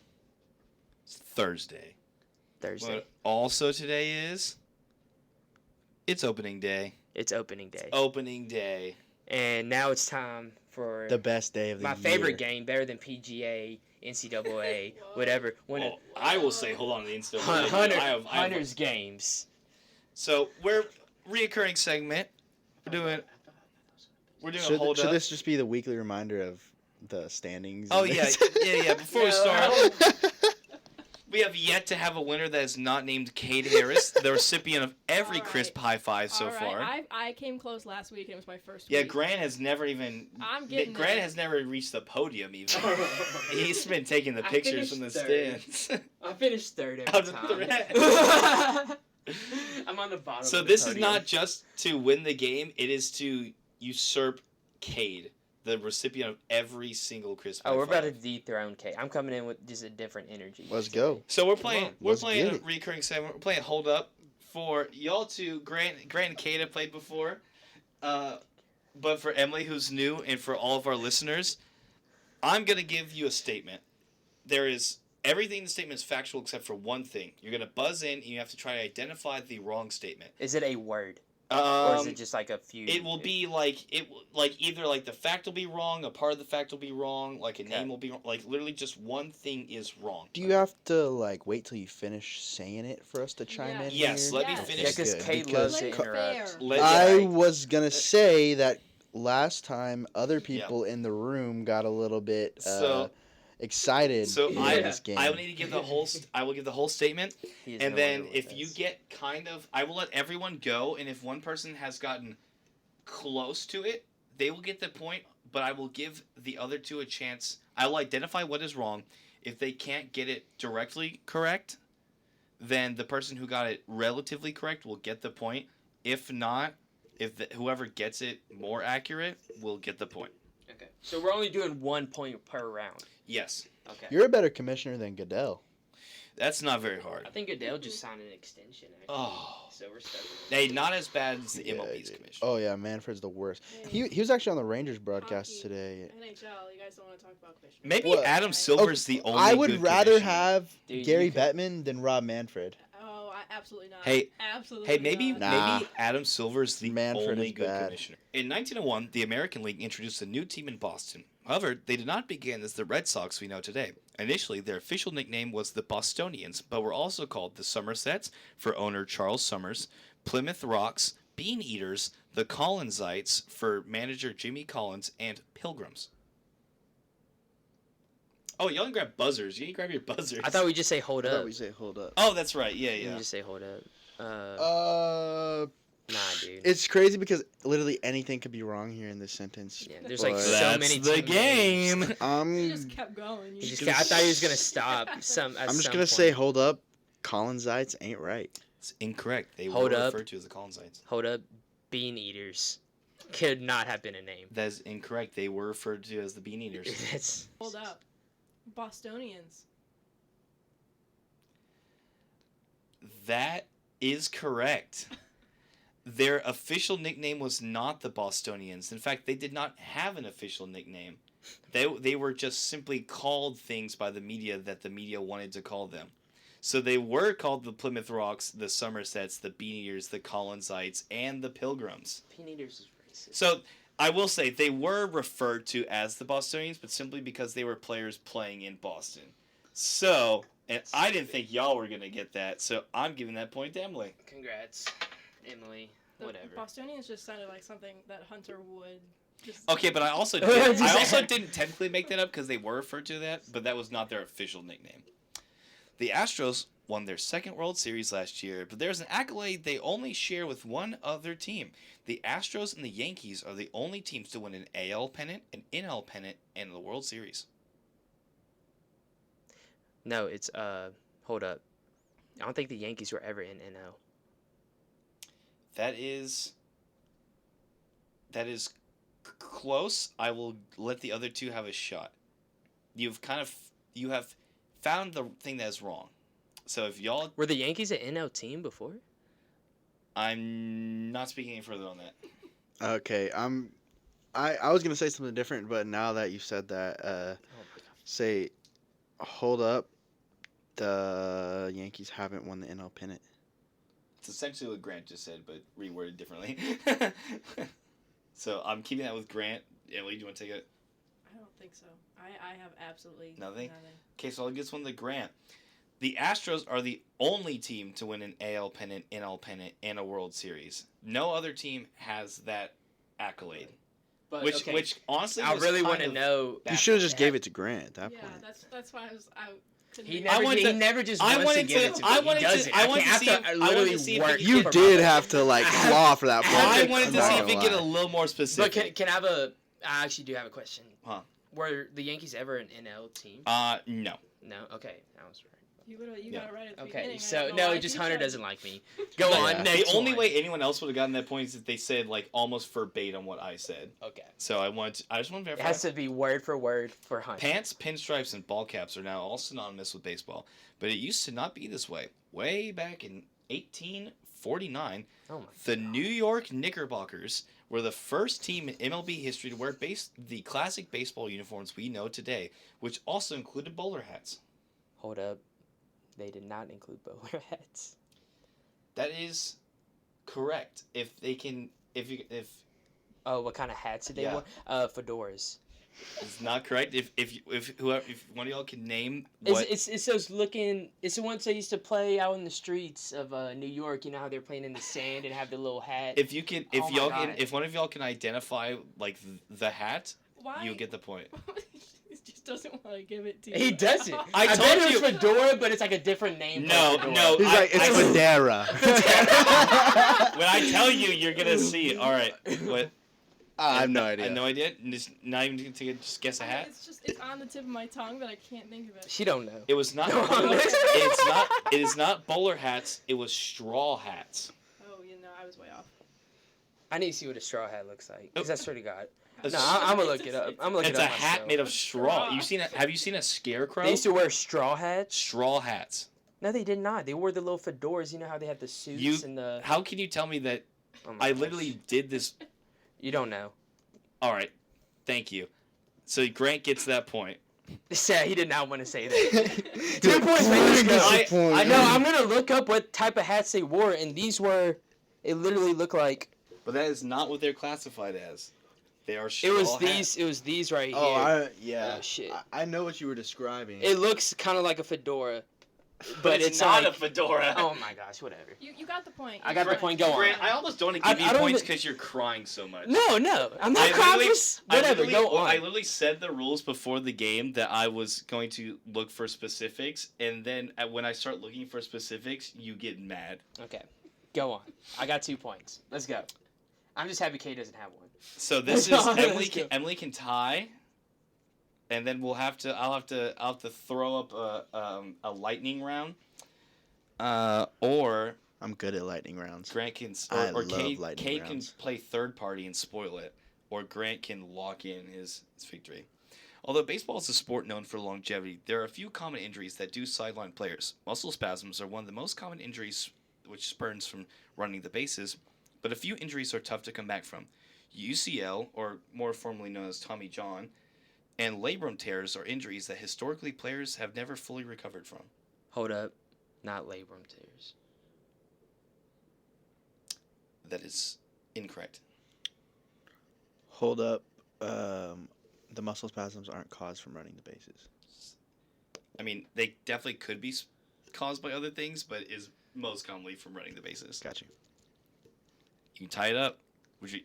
It's Thursday. Thursday. What also today is? It's opening day. It's opening day. Opening day. And now it's time for The best day of the my year. favorite game, better than PGA, NCAA, whatever. Well, I will say, hold on to the instant. Hunter's games. So we're reoccurring segment. We're doing a Should, hold should up. this just be the weekly reminder of the standings? Oh in yeah, this? yeah. Before we No, start, we have yet to have a winner that is not named Cade Harris, the recipient of every All right. crisp high five so All right, far. I came close last week and it was my first Yeah, week. Grant has never even. I'm getting Grant there. has never reached the podium even. He's been taking the I pictures from the finished stands. I finished third Out every of time. I'm on the bottom. So of the this is podium. not just to win the game; it is to usurp Cade, the recipient of every single crisp. Oh, high we're about to five. dethrone K. I'm coming in with just a different energy. Let's go. So we're Come playing. on, We're let's playing get a it. recurring segment. We're playing hold up for y'all two. Grant and Kate have played before, but for Emily, who's new, and for all of our listeners, I'm gonna give you a statement. There is everything in the statement is factual except for one thing. You're gonna buzz in, and you have to try to identify the wrong statement. Is it a word, or is Um, it just like a few? It will be like either like the fact will be wrong, a part of the fact will be wrong, like a Okay. name will be wrong, like literally just one thing is wrong. Do you have to like wait till you finish saying it for us to chime in? Yes, here? let me Yes. finish. Yeah, because Good, Kate because loves to Play interrupt. fair. Let- I yeah. was gonna say that last time other people in the room got a little bit So- excited So in I- this game. I will need to give the whole. I will give the whole statement, He is and no then longer with if you us. get kind of, I will let everyone go, and if one person has gotten close to it, they will get the point. But I will give the other two a chance. I will identify what is wrong. If they can't get it directly correct, then the person who got it relatively correct will get the point. If not, whoever gets it more accurate will get the point. Okay. So we're only doing 1 point per round. Yes, Okay. You're a better commissioner than Goodell. that's not very hard. I think Adele just signed an extension. Actually. Oh, So we're stuck. with it. hey, not as bad as the Yeah, MLB's dude. commission. Oh yeah, Manfred's the worst. Hey, He was actually on the Rangers broadcast Hockey. today. NHL, you guys don't want to talk about commissioners. Maybe What? Adam Silver's the only. I would good rather commissioner. have Dude, Gary you could- Bettman than Rob Manfred. Oh, absolutely not. Hey, absolutely. Hey, maybe not. Nah. maybe Adam Silver's the Manfred only is good bad. commissioner. In 1901, the American League introduced a new team in Boston. However, they did not begin as the Red Sox we know today. Initially, their official nickname was the Bostonians, but were also called the Somersets for owner Charles Summers, Plymouth Rocks, Bean Eaters, the Collinsites for manager Jimmy Collins, and Pilgrims. Oh, y'all can grab buzzers. You can grab your buzzers. I thought we just say hold I up. thought we say hold up. Oh, that's right. Yeah, You yeah. just say hold up. Nah, dude. It's crazy because literally anything could be wrong here in this sentence. Yeah, there's like But so That's many the team game. names. He just kept going. He just I thought he was gonna stop. I'm just gonna say hold up. Collinsites ain't right. It's incorrect. They Hold were up. referred to as the Collinsites. Hold up. Bean eaters could not have been a name. That is incorrect. They were referred to as the Bean Eaters. It's Hold up. Bostonians. That is correct. Their official nickname was not the Bostonians. In fact, they did not have an official nickname. They were just simply called things by the media that the media wanted to call them. So they were called the Plymouth Rocks, the Somersets, the Bean Eaters, the Collinsites, and the Pilgrims. Bean eaters is racist. So I will say they were referred to as the Bostonians, but simply because they were players playing in Boston. So, and I didn't think y'all were going to get that, so I'm giving that point to Emily. Congrats, Emily. The Whatever. Bostonians just sounded like something that Hunter would just. Okay, but I also didn't technically make that up because they were referred to that, but that was not their official nickname. The Astros won their second World Series last year, but there's an accolade they only share with one other team. The Astros and the Yankees are the only teams to win an AL pennant, an NL pennant, and the World Series. No, it's hold up. I don't think the Yankees were ever in NL. That is close. I will let the other two have a shot. You have found the thing that is wrong. So if y'all, Were the Yankees an NL team before? I'm not speaking any further on that. Okay, I was gonna say something different, but now that you said that, Oh my god. say, hold up. The Yankees haven't won the NL pennant. It's essentially what Grant just said, but reworded differently. So I'm keeping that with Grant. Emily, do you want to take it? I don't think so. I have absolutely Nothing? Okay, so I'll get one to Grant. The Astros are the only team to win an AL pennant, NL pennant, and a World Series. No other team has that accolade. But, Which honestly, I was really kind want to of know. You should have just gave it to Grant at that Yeah, point. that's why I couldn't. He even- never, wanted he to- never just I wants wanted to give to- it to me. I He wanted to- doesn't. I I wanted to have see to if- I wanted literally to see if work. it- You for did my- have to like claw for that point. I had wanted I'm to not see if gonna we get a lie. little more But specific. can I have a? I actually do have a question. Huh. Were the Yankees ever an NL team? No. No. Okay, that was right. You Yeah. got it right at the Okay, beginning. I so don't know no, why just you Hunter said- doesn't like me. Go Yeah. on. The Next The only one. way anyone else would have gotten that point is if they said like almost verbatim what I said. Okay. So I just want to It verify. has to be word for word for Hunter. Pants, pinstripes, and ball caps are now all synonymous with baseball, but it used to not be this way. Way back in 1849, Oh my. the New York Knickerbockers were the first team in MLB history to wear the classic baseball uniforms we know today, which also included bowler hats. Hold up. They did not include bowler hats. That is correct. If Oh, what kind of hats did they Yeah. wear? Fedoras. it's not correct, if one of y'all can name It's, what it's those looking. It's the ones they used to play out in the streets of New York. You know how they're playing in the sand and have the little hat. if you can if Oh my y'all God. can if one of y'all can identify like the hat, Why? you'll get the point. He just doesn't want to give it to you. He doesn't. I bet told it you- was fedora, but it's like a different name. for No, fedora. no. He's like, it's Federa. When I tell you, you're gonna see. All right. What? I have no I idea. have no idea. Just not even gonna take just guess a hat. It's on the tip of my tongue, but I can't think of it. She don't know. It was not. No. It is not bowler hats. It was straw hats. Oh, you know, I was way off. I need to see what a straw hat looks like. Because I swear to God. It's- No, I'm gonna look it up. I'm looking It's it a up hat myself. made of straw. Have you seen a scarecrow? They used to wear straw hats. Straw hats. No, they did not. They wore the little fedoras. You know how they have the suits You- and the. How can you tell me that Oh my I gosh. literally did this? You don't know. All right. Thank you. So Grant gets that point. Yeah, he did not want to say that. 2 points for this guy. I No, I'm gonna look up what type of hats they wore, and these were. It literally looked like But that is not what they're classified as. They are it straw was hats. these. It was these right Oh, here. yeah. Oh, shit. I know what you were describing. It looks kind of like a fedora. But it's not like, a fedora. oh my gosh, whatever. You got the point. I got the point. Go on. Grant, I almost don't want to I- give I you don't points even- because you're crying so much. No, I'm not conscious. Whatever, go on. I literally said the rules before the game that I was going to look for specifics, and then when I start looking for specifics, you get mad. Okay, go on. I got 2 points. Let's go. I'm just happy Kay doesn't have one. So this is Let's go. Emily can tie, and then I'll have to throw up a lightning round, or I'm good at lightning rounds. Grant can I or love Kate lightning can rounds. play third party and spoil it, or Grant can lock in his victory. Although baseball is a sport known for longevity, there are a few common injuries that do sideline players. Muscle spasms are one of the most common injuries which spurns from running the bases, but a few injuries are tough to come back from. UCL, or more formally known as Tommy John, and labrum tears are injuries that historically players have never fully recovered from. Hold up, not labrum tears. That is incorrect. Hold up. The muscle spasms aren't caused from running the bases. I mean, they definitely could be caused by other things, but is most commonly from running the bases. Got you. You can tie it up.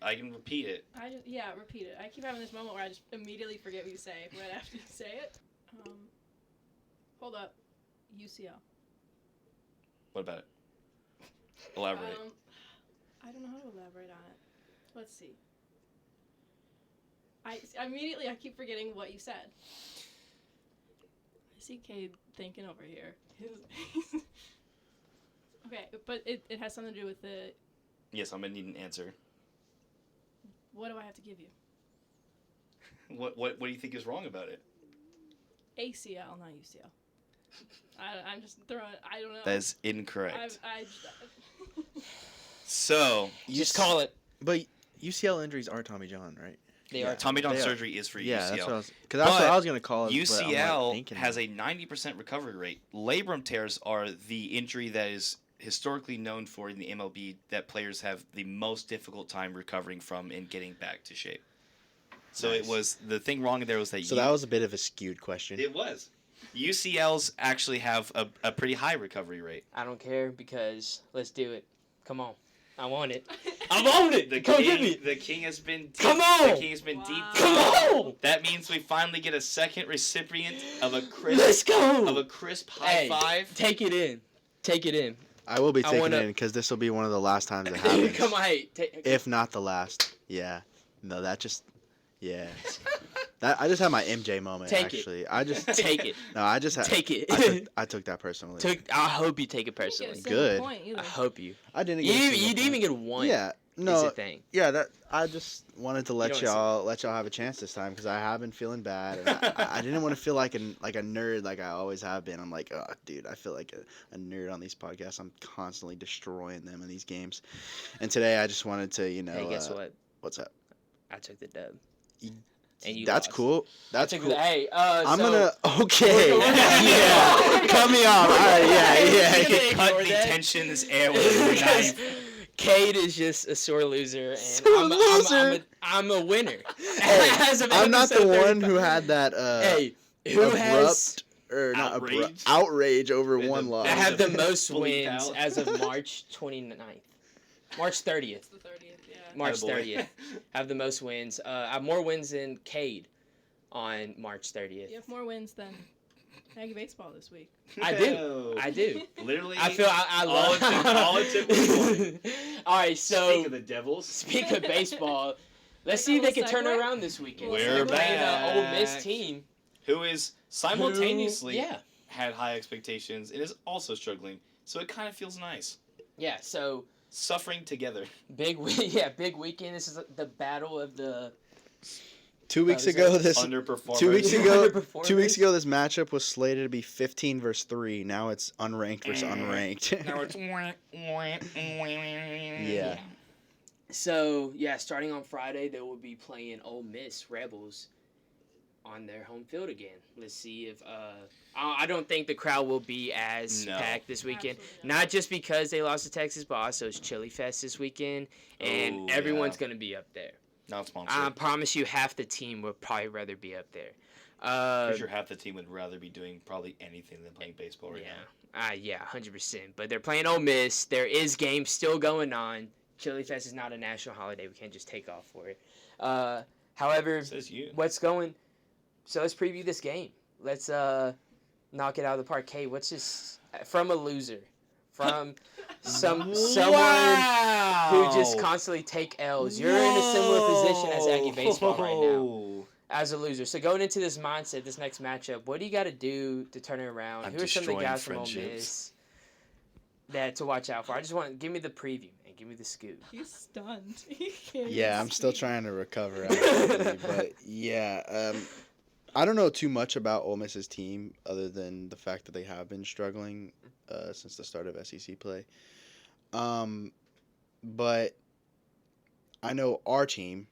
I can repeat it. Repeat it. I keep having this moment where I just immediately forget what you say right after you say it. Hold up. UCL. What about it? Elaborate. I don't know how to elaborate on it. Let's see. I keep forgetting what you said. I see Cade thinking over here. Okay, but it has something to do with the... Yes, I'm going to need an answer. What do I have to give you? What do you think is wrong about it? ACL, not UCL. I'm just throwing... I don't know. That is incorrect. I So... Just call it. But UCL injuries are Tommy John, right? They Yeah. are. Tommy John They are. surgery is for Yeah, UCL. that's what I was. Because that's what But I was gonna call it. but I'm, UCL like, thinking has a 90% recovery rate. Labrum tears are the injury that is historically known for in the MLB that players have the most difficult time recovering from and getting back to shape. So Nice. it was the thing wrong there was that So that was a bit of a skewed question. it was. UCLs actually have a pretty high recovery rate. I don't care because let's do it. Come on. I want it. I want it. Come get me. The king has been deep. Come on. The king has been Wow. deep. Come on. That means we finally get a second recipient of a crisp Let's go. high Hey, five. Take it in. Take it in. I will be I taking wanna- it in because this will be one of the last times it happens. Come on. Hey. If not the last. Yeah. No, that just. Yeah. I just had my MJ moment. Take it. actually. I just. Take it. No, I just had. Take it. I took that personally. I hope you take it didn't get a personally. single Good. point either. I hope you. I didn't You, get. a single you didn't even point. get one. Yeah. Is No. the thing. Yeah. That I just wanted to let don't y'all have a chance this time because I have been feeling bad and I didn't want to feel like a nerd like I always have been. I'm like, oh, dude, I feel like a nerd on these podcasts. I'm constantly destroying them in these games, and today I just wanted to Hey, guess what? What's up? I took the dub. You- And you That's lost. cool. That's I took cool. The, hey, I'm so, gonna okay. We're going- Yeah, cut me off. All right, yeah. Ignore Cut the that. tension in this air with Because Cade is just a sore loser, and Sore loser. I'm a winner. Hey, As of I'm not the episode one 35. who had that Hey, who has abrupt or not Outrage? abrupt outrage over With one the- loss. I have the most Fully wins out. as of March 29th. March 30th. It's the 30th, yeah. March Attaboy. 30th. Have the most wins. I have more wins than Cade on March 30th. You have more wins than Aggie baseball this week. I do. No. I do. Literally. I feel I all love. all it took was one. All right, so Speak of the Devils. speak of baseball, let's Like see a if they can little turn it segue? around this weekend. We're They're playing back. an Ole Miss team. Who is simultaneously Who- yeah, had high expectations and is also struggling. So it kind of feels nice. yeah. So Suffering together. big weekend. This is the battle of the 2 weeks is ago, that this Underperformers. 2 weeks ago, Underperformers. 2 weeks ago, this matchup was slated to be 15 versus 3. Now it's unranked versus unranked. Now it's Yeah. So yeah, starting on Friday, they will be playing Ole Miss Rebels on their home field again. Let's see if I don't think the crowd will be as No. packed this weekend. Absolutely not. Not just because they lost to Texas, but also it's Chili Fest this weekend, and Oh, everyone's yeah. gonna be up there. Not sponsored. I promise you, half the team would probably rather be up there. Pretty sure half the team would rather be doing probably anything than playing baseball right Yeah. Yeah, 100%. But they're playing Ole Miss. There is games still going on. Chili Fest is not a national holiday. We can't just take off for it. However, Says you. what's going? So let's preview this game. Let's knock it out of the park. Hey, what's this from a loser? From someone who just constantly take L's. You're in a similar position as Aggie baseball right now as a loser. So going into this mindset, this next matchup, what do you got to do to turn it around? Who are some of the guys from Ole Miss that to watch out for? I just want give me the preview and give me the scoop. He's stunned. He can't Yeah, I'm still speak. trying to recover. Actually, but yeah, I don't know too much about Ole Miss's team other than the fact that they have been struggling since the start of SEC play. But I know our team,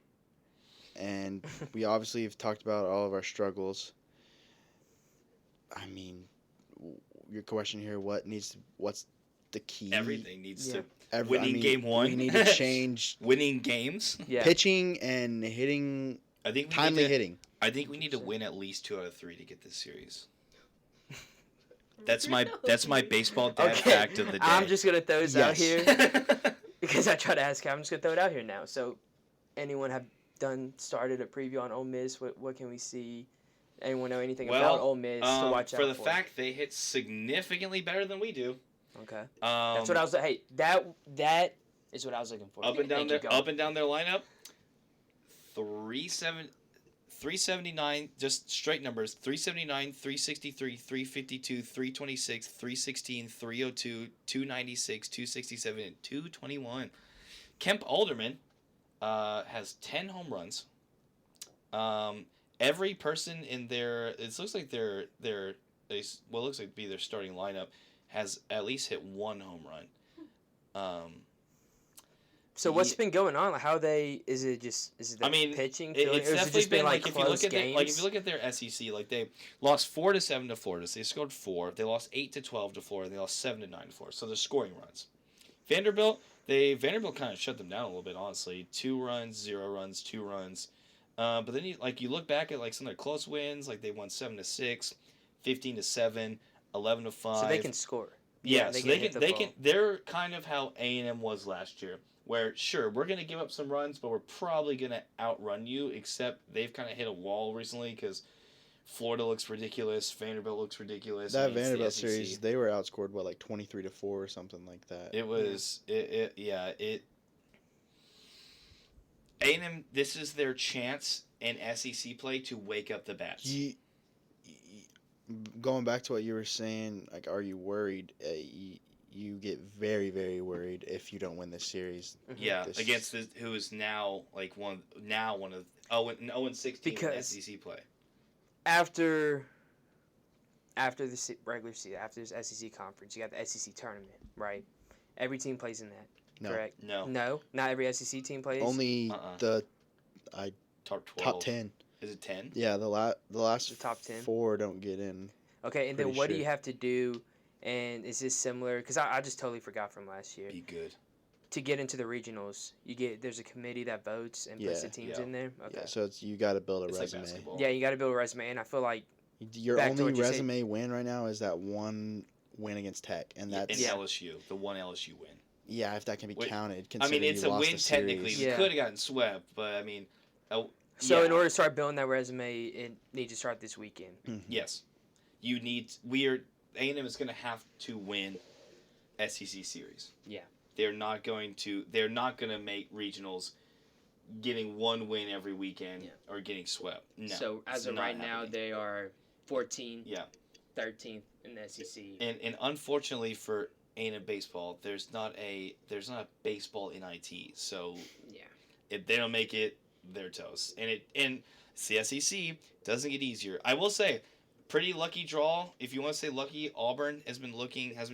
and we obviously have talked about all of our struggles. I mean, your question here: what's the key? Everything needs Yeah. to. Winning game one. We need to change Winning games. Yeah. pitching and hitting, I think we timely need to, hitting. I think we need to win at least 2 out of 3 to get this series. That's my baseball dad Okay, fact of the day. I'm just gonna throw this out Yes. here because I try to ask. I'm just gonna throw it out here now. So, anyone have started a preview on Ole Miss? What can we see? Anyone know anything about Ole Miss to watch out for the fact they hit significantly better than we do. Okay, that's what I was. Hey, that is what I was looking for. Up and down Thank their you, up and down their lineup. 379, just straight numbers. 379, 363, 352, 326, 316, 302, 296, 267, and 221. Kemp Alderman has 10 home runs. Every person in their it looks like their looks like be their starting lineup has at least hit 1 home run. So what's been going on? Like how is it the pitching? It's or has definitely it just been like if you close look at games? if you look at their SEC, like they lost 4-7 to Florida. So they scored 4. They lost 8-12 to Florida. They lost 7-9 to Florida. So they're scoring runs. Vanderbilt kind of shut them down a little bit, honestly. 2 runs, 0 runs, 2 runs. But then you look back at like some of their close wins, like they won 7-6, 15-7, 11-5. So they can score. Yeah, they so can hit the ball. They're kind of how A&M was last year, where sure we're gonna give up some runs, but we're probably gonna outrun you. Except they've kind of hit a wall recently because Florida looks ridiculous, Vanderbilt looks ridiculous. That it's the Vanderbilt SEC. series, they were outscored like 23-4 or something like that. It was A&M. This is their chance in SEC play to wake up the bats. Going back to what you were saying, like, are you worried? You get very, very worried if you don't win this series. Yeah, against who is now like one of 0-16 in SEC play. After the regular season, after this SEC conference, you got the SEC tournament, right? Every team plays in that, No. correct? No, Not every SEC team plays. Only the top 12. top 10. Is it 10? Yeah, the last The top 10. 4 don't get in. Okay, and then Pretty what do sure. you have to do? And is this similar? Because I just totally forgot from last year. Be good. To get into the regionals, there's a committee that votes and puts the teams in there. Okay. Yeah, so you got to build a It's like resume. basketball. Yeah, you got to build a resume, and I feel like Your Back to only what you said. resume win right now is that one win against Tech, and that's in LSU, the one LSU win. yeah, if that can be counted. I mean, considering it's you a lost win the technically. series. We Yeah. could have gotten swept, but I mean, so. In order to start building that resume, it needs to start this weekend. yes, A&M is going to have to win SEC series. Yeah. They're not going to make regionals getting one win every weekend or getting swept. No. So as it's of not right now, happening. they are 14th, Yeah. 13th in the SEC. And unfortunately for A&M baseball, there's not a baseball NIT. So Yeah. if they don't make it, they're toast. And it's the SEC doesn't get easier. I will say, pretty lucky draw. If you want to say lucky, Auburn has been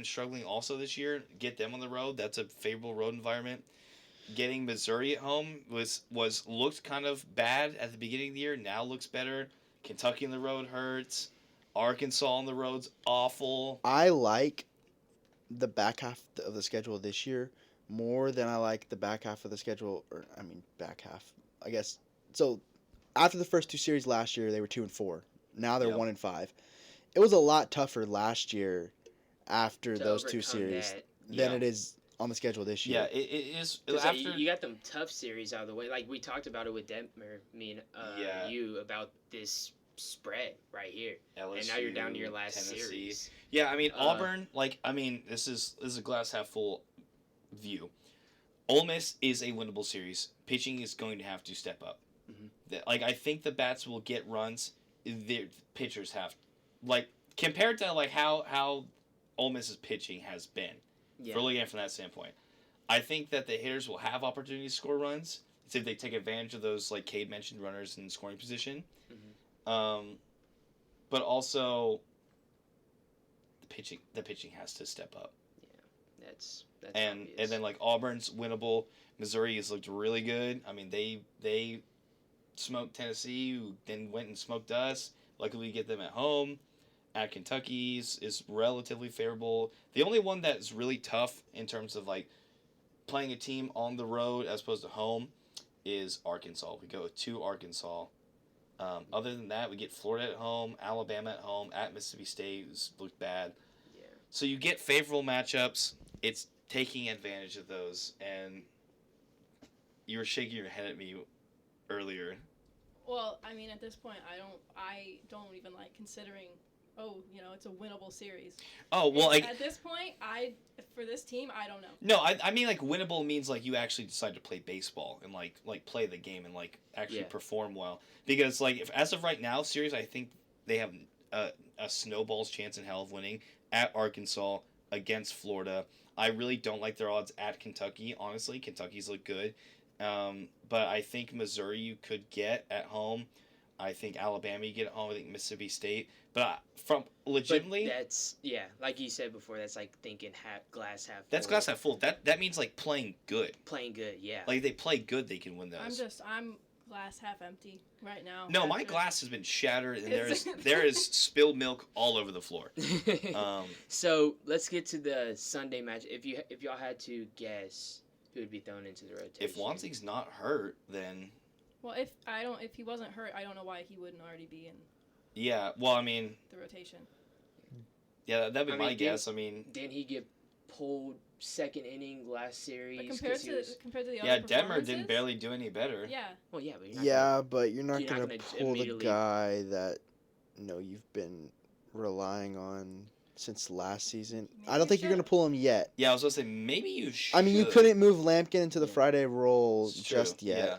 struggling also this year. Get them on the road. That's a favorable road environment. Getting Missouri at home looked kind of bad at the beginning of the year. Now looks better. Kentucky on the road hurts. Arkansas on the road's awful. I like the back half of the schedule this year more than I like the back half of the schedule. Back half, I guess. So after the first 2 series last year, they were 2-4. Now they're 1-5. It was a lot tougher last year after to those two overcome series that. than Yeah. it is on the schedule this Yeah, year. it is 'Cause, after. you got them tough series out of the way. Like we talked about it with Detmer, me and Yeah. you about this spread right here, LSU, and now you're down to your last Tennessee. series. Yeah, I mean Uh, Auburn. This is a glass half full view. Ole Miss is a winnable series. Pitching is going to have to step up. Mhm. I think the bats will get runs. The pitchers have, compared to how Ole Miss's pitching has been. Yeah. For looking at it from that standpoint, I think that the hitters will have opportunities to score runs if they take advantage of those, like Cade mentioned, runners in scoring position. Mhm. But also the pitching has to step up. That's And obvious. then Auburn's winnable. Missouri has looked really good. I mean they smoked Tennessee, who then went and smoked us. Luckily we get them at home. At Kentucky's is relatively favorable. The only one that's really tough in terms of playing a team on the road as opposed to home is Arkansas. We go to Arkansas. Other than that, we get Florida at home, Alabama at home, at Mississippi State, who's looked bad. Yeah. So you get favorable matchups. It's taking advantage of those, and you were shaking your head at me earlier. Well, I mean, at this point, I don't even like considering. Oh, it's a winnable series. Oh well, At this point, for this team, I don't know. no, I mean winnable means you actually decide to play baseball and play the game and actually Yeah. perform well. Because if as of right now, series I think they have a snowball's chance in hell of winning at Arkansas against Florida. I really don't like their odds at Kentucky. Honestly, Kentucky's look good, but I think Missouri you could get at home. I think Alabama you get at home. I think Mississippi State. But from legitimately, But that's like you said before. That's like thinking glass half. that's full. glass half full. That means playing good. Playing good, yeah. They play good, they can win those. I'm glass half empty right now. No, my after- glass has been shattered, and Is there is spilled milk all over the floor. So let's get to the Sunday match. If y'all had to guess who would be thrown into the rotation, If Wansing's not hurt, then Well, if he wasn't hurt, I don't know why he wouldn't already be in yeah. Well, I mean, the rotation. yeah, that'd be I my mean, guess. I mean, didn't he get pulled second inning last series? But 'cause compared he to was- compared to the yeah, other Detmer performances, didn't barely do any better. Yeah, well, yeah, but you're not Yeah, but you're not you're not going to gonna pull the immediately- guy that you've been relying on since last season. Maybe I don't you think you're going to should. pull him yet. Yeah, I was gonna say maybe you should. I mean, you couldn't move Lampkin into the Yeah. Friday role It's true, just yet. Yeah.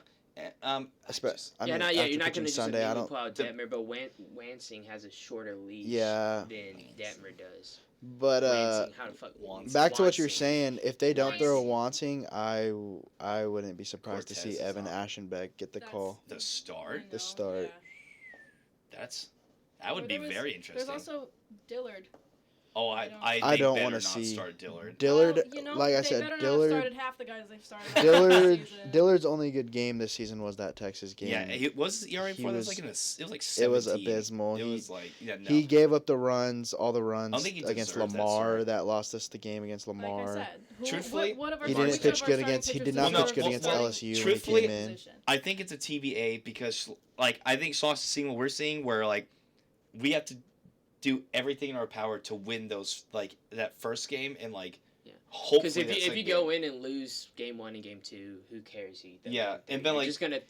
I just- I yeah, mean, not yet. after You're not pitching going to just Sunday, I immediately don't. pull out the- Detmer, but Wansing has a shorter leash Yeah. than Detmer does. But Wansing, how the fuck? Wansing. back to what you're Wansing. saying, if they don't throw Wansing. Wansing, I wouldn't be surprised to Cortez see is Evan on. Ashenbeck get the That's- call. the I start. know, The start. yeah. That would Or be there was- very interesting. There's also Dillard. Oh, I I don't- think I don't better wanna not see start Dillard. Dillard, Well, like I they said, better not have Dillard, started half the guys they've started. Dillard, this season. Dillard's only good game this season was that Texas game. Yeah, it was ERA He before that was was- it was like it was 17. abysmal. It He- was no. He gave up all the I runs don't think he against deserves that Lamar start. that lost us the game against Like I Lamar. said, Truthfully, what of our He didn't which pitch of good our starting against- he pitchers did not deserve pitch good to against start LSU when he Truthfully, came in. position? I think it's a TBA because I think Sauce is seeing what we're seeing, where we have to do everything in our power to win those that first game and Yeah. hopefully Because that if second you game. go in and lose game 1 and game 2, who cares? Yeah, and then, you're just gonna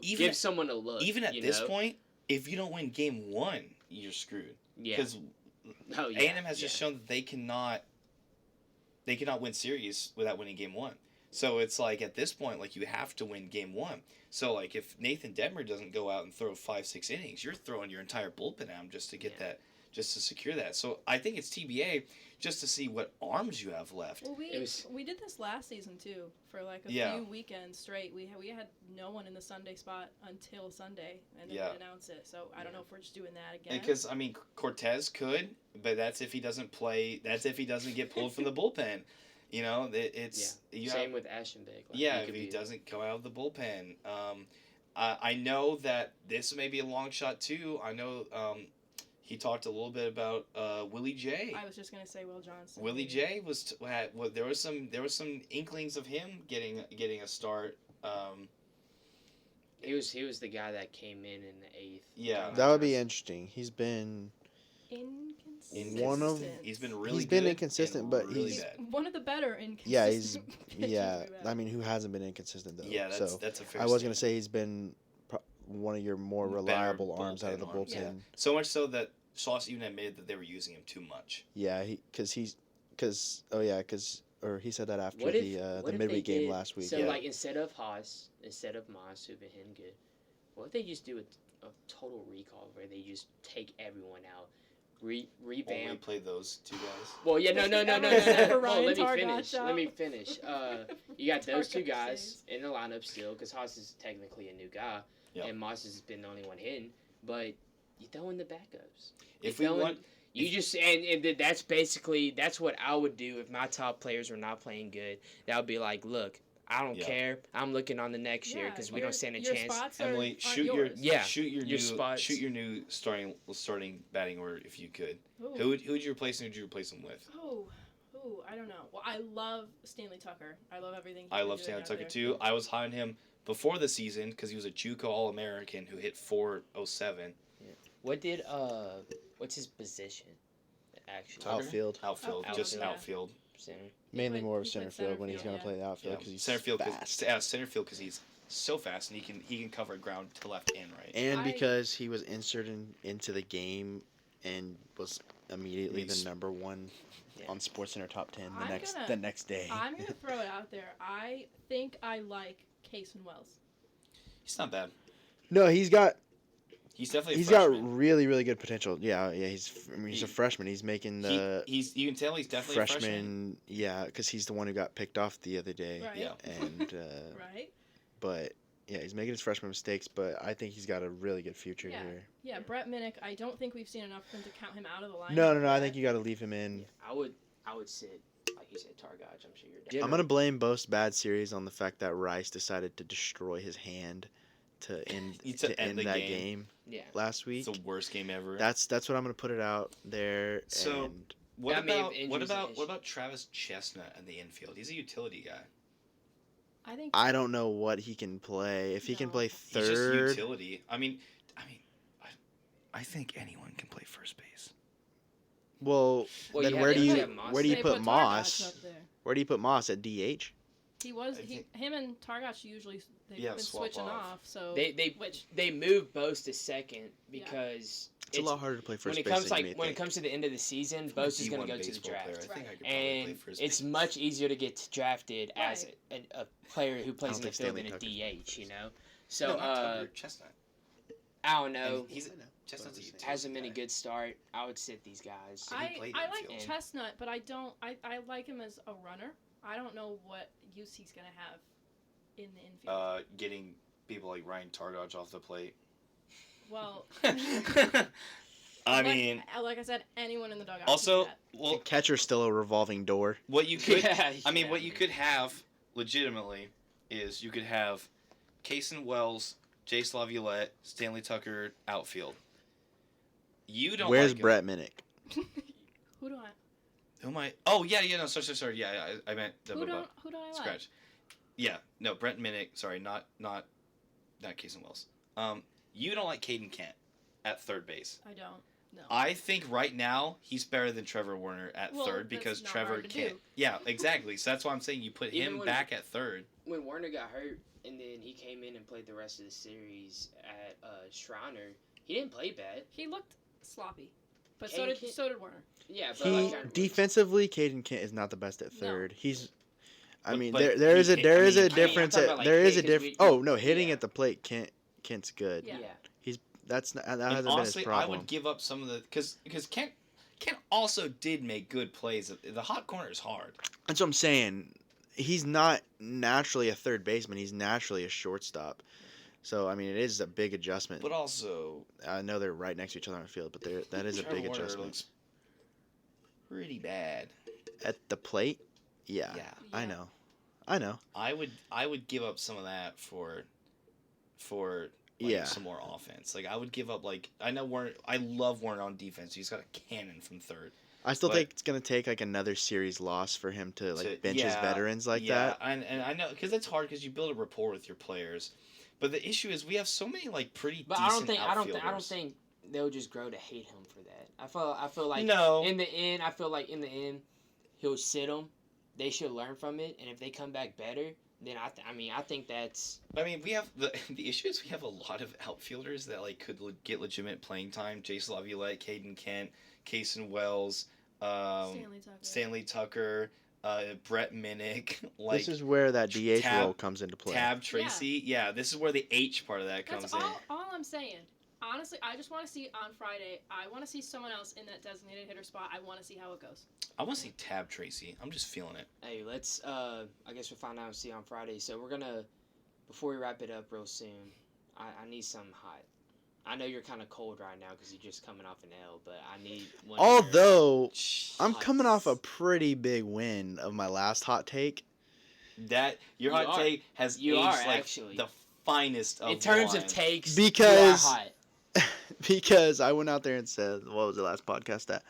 even give someone a look. even at you this know? point, if you don't win game 1, you're screwed. yeah, Because oh, yeah, A&M has yeah. just shown that they cannot win series without winning game 1. So it's at this point, you have to win game 1. So if Nathan Detmer doesn't go out and throw 5-6 innings, you're throwing your entire bullpen at him just to get Yeah. that, just to secure that. So I think it's TBA just to see what arms you have left. Well, It was- we did this last season too for a Yeah. few weekends straight. We had no one in the Sunday spot until Sunday, and then Yeah. we announced it. So I don't know if we're just doing that again. Because Cortez could, but that's if he doesn't play. That's if he doesn't get pulled from the bullpen. It's you Same have, with Ashenbeck. yeah, if he doesn't come out of the bullpen. I know that this may be a long shot too. I know he talked a little bit about Willie J. I was just gonna say Will Johnson. Willie J there was some inklings of him getting a start. He was the guy that came in the 8th. Yeah. That would be interesting. He's been Inconsistent. He's been really He's good. been inconsistent, and but really He's bad. one of the better inconsistent. Yeah, he's pitchers yeah. we've had. I mean, who hasn't been inconsistent though? Yeah, so that's a fair. I was gonna statement. say he's been one of your more Better reliable arms out of the bullpen arms, bullpen. yeah. So much so that Sauce even admitted that they were using him too much. Yeah, because he said that after What if the midweek they game did, last week. So Yeah. like instead of Moss, who've been hitting good, what if they just do a total recall where they just take everyone out, Only revamp? play those two guys. Well, yeah, no. Except for Well, Ryan let me Targac finish. out. Let me finish. You got those two Targac guys saves. in the lineup still, because Haas is technically a new guy, Yep. and Moss has been the only one hitting. But you throw in the backups. If You we throw in- want, You just that's what I would do if my top players were not playing good. That would be like, look, I don't Yeah. care. I'm looking on the next year because we don't stand a your chance. Spots Emily, aren't shoot yours. Yeah. shoot your Your new spots. shoot your new starting batting order if you could. Ooh. Who would you replace and who'd you replace him with? Ooh, I don't know. Well, I love Stanley Tucker. I love everything. I love Stanley Tucker too. I was high on him before the season because he was a JUCO All-American who hit .407. What did what's his position? Actually, Tucker? Outfield, Outfield, Outfield, just yeah. outfield. Center. mainly played- more of he center played field center when he's field, gonna play the outfield Yeah, because he's center field fast. center field because he's so fast and he can cover ground to left and right. And I- because he was inserted into the game and was immediately He's- the number one Yeah. on SportsCenter top 10 I'm gonna- the next day. I'm gonna throw it out there. I think I like Cason Wells. He's not bad. No, he's got He's definitely a he's got freshman. really good potential. Yeah, he's a He- freshman. He's making the You can tell he's definitely a freshman. freshman. Yeah, because he's the one who got picked off the other day. Right. Yeah. And Right? but yeah, he's making his freshman mistakes, but I think he's got a really good future Yeah. here. Yeah, Brett Minnick, I don't think we've seen enough of him to count him out of the lineup. No, I but- think you got to leave him in. I would sit like you said, Targac. I'm sure you're down. I'm gonna blame Bo's bad series on the fact that Rice decided to destroy his hand to end To end the that game. game Yeah. last week. It's the worst game ever. That's what I'm gonna put it out there. So- and What That may have about injuries and what about Travis Chestnut in the infield? He's a utility guy. I think I don't know what he can play. If he can No. play He's just third, utility. I think anyone can play first base. well, Well, then you where have do to you have Moss. where do you they put Targac Moss? up there. Where do you put Moss at DH? He was I think- him and Targac usually they've Yeah, been swap switching off. off. So They which moved Bose to second because It's a lot harder to play first when it base comes than you may like when it think. comes to the end of the season, Bose is going to go to the draft. I think I could probably And play first it's base. much easier to get drafted as a player who plays don't in the think field Stanley than a Tucker's DH, you know? So, No, not Tucker, Chestnut. I don't know. And Chestnut's a utility Hasn't been a guy. good start. I would sit these guys. he I played like infield. Chestnut, but I don't. I like him as a runner. I don't know what use he's gonna have in the infield. Getting people like Ryan Targac off the plate. Well, I mean, like I said, anyone in the dugout. also, can do well, Catcher's still a revolving door. what you could, Yeah, I mean, yeah. what you could have legitimately is you could have Cason Wells, Jace Laviolette, Stanley Tucker outfield. You don't. Where's like him. Brett Minnick? that. Who do I? Who am I? Oh yeah, no, sorry. Yeah, I meant the Who do I like? scratch. Yeah, no, Brent Minnick. Sorry, not Cason Wells. You don't like Caden Kent at third base. I don't. No. I think right now he's better than Trevor Warner at Well, third that's because not Trevor hard to can't. do. Yeah, exactly. So that's why I'm saying you put Even him when- back at third. When Warner got hurt and then he came in and played the rest of the series at Shriner, he didn't play bad. He looked sloppy, but Kane can't- so did Warner. Yeah, but He like, defensively, Caden Kent is not the best at No. third. He's, I But- mean, but there he is a can't- there I is mean, a he can't- difference. I'm talking about, like, There is a hit, 'cause difference. we- Oh no, hitting yeah. at the plate, Kent's good. Yeah. That And hasn't been honestly, his I problem. would give up some of the because Kent also did make good plays. The hot corner is hard. That's what I'm saying. He's not naturally a third baseman. He's naturally a shortstop. So I mean, it is a big adjustment. But also, I know they're right next to each other on the field, but that is a Trevor big Warner adjustment. looks pretty bad. At the plate, yeah, Yeah. I know. I would give up some of that for Yeah. some more offense. Like I would give up I know Warner. I love Warner on defense. He's got a cannon from third. I still But- think it's gonna take like another series loss for him to bench his yeah, veterans like yeah, that. and I know because it's hard because you build a rapport with your players. But the issue is we have so many pretty But decent I don't think they'll just grow to hate him for that. I feel like No. in the end, he'll sit them. They should learn from it, and if they come back better, then I think that's. I mean, we have the issue is we have a lot of outfielders that like could get legitimate playing time. Jason Laviolette, Caden Kent, Cason Wells, Stanley Tucker, Brett Minnick. Like This is where that DH Tab- role comes into play. Tab Tracy. Yeah, this is where the H part of that comes That's in. all I'm saying. Honestly, I just want to see on Friday. I want to see someone else in that designated hitter spot. I want to see how it goes. I want to see Tab Tracy. I'm just feeling it. Hey, let's. I guess we'll find out and see on Friday. So we're gonna, before we wrap it up real soon, I need something hot. I know you're kind of cold right now because you're just coming off an L, but I need one. Although I'm hot- coming off a pretty big win of my last hot take. That your You hot are. take has You aged are, like actually. the finest of in terms wine. of takes, Because- you are hot. Because I went out there and said, what was the last podcast that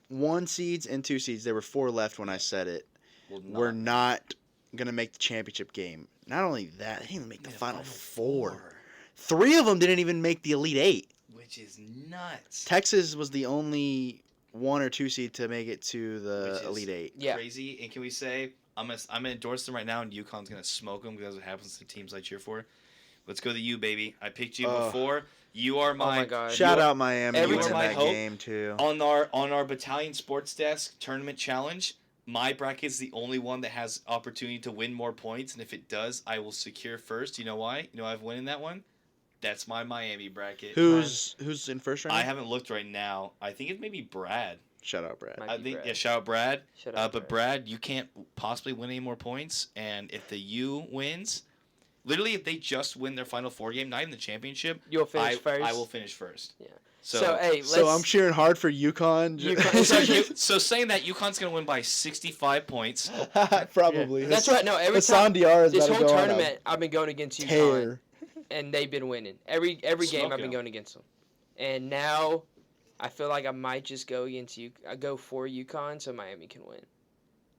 1 seeds and 2 seeds, there were 4 left when I said it, Will were not going to make the championship game. Not only that, they didn't even make the final 4. 3 of them didn't even make the Elite 8. Which is nuts. Texas was the only 1 or 2 seed to make it to Which the is Elite 8. Yeah. Crazy. And can we say I'm gonna endorse them right now, and UConn's gonna smoke them because it happens to teams I cheer for. Let's go to you, baby. I picked you before. You are Oh my God. Shout out Miami every winning time I that hope- game, too. on our battalion sports desk tournament challenge. My bracket is the only one that has opportunity to win more points, and if it does, I will secure first. You know why? You know I've won in that one. That's my Miami bracket. Who's in first right now? I haven't looked right now. I think it's maybe Brad. Shout out, Brad. Might I be think Brad. yeah. Shout out Brad. Shout out, But Brad, you can't possibly win any more points, and if the U wins, literally if they just win their Final Four game, not even the championship, You'll finish first. I will finish first. Yeah. So, So hey, let's. So I'm cheering hard for UConn. so saying that UConn's gonna win by 65 points. Probably. That's right. No, every Hassan time Diarra is this about to whole go on a tournament, I've been going against UConn, tear. and they've been winning every game. Smoke I've been them. going against them, and now I feel like I might just go against you. I go for UConn so Miami can win.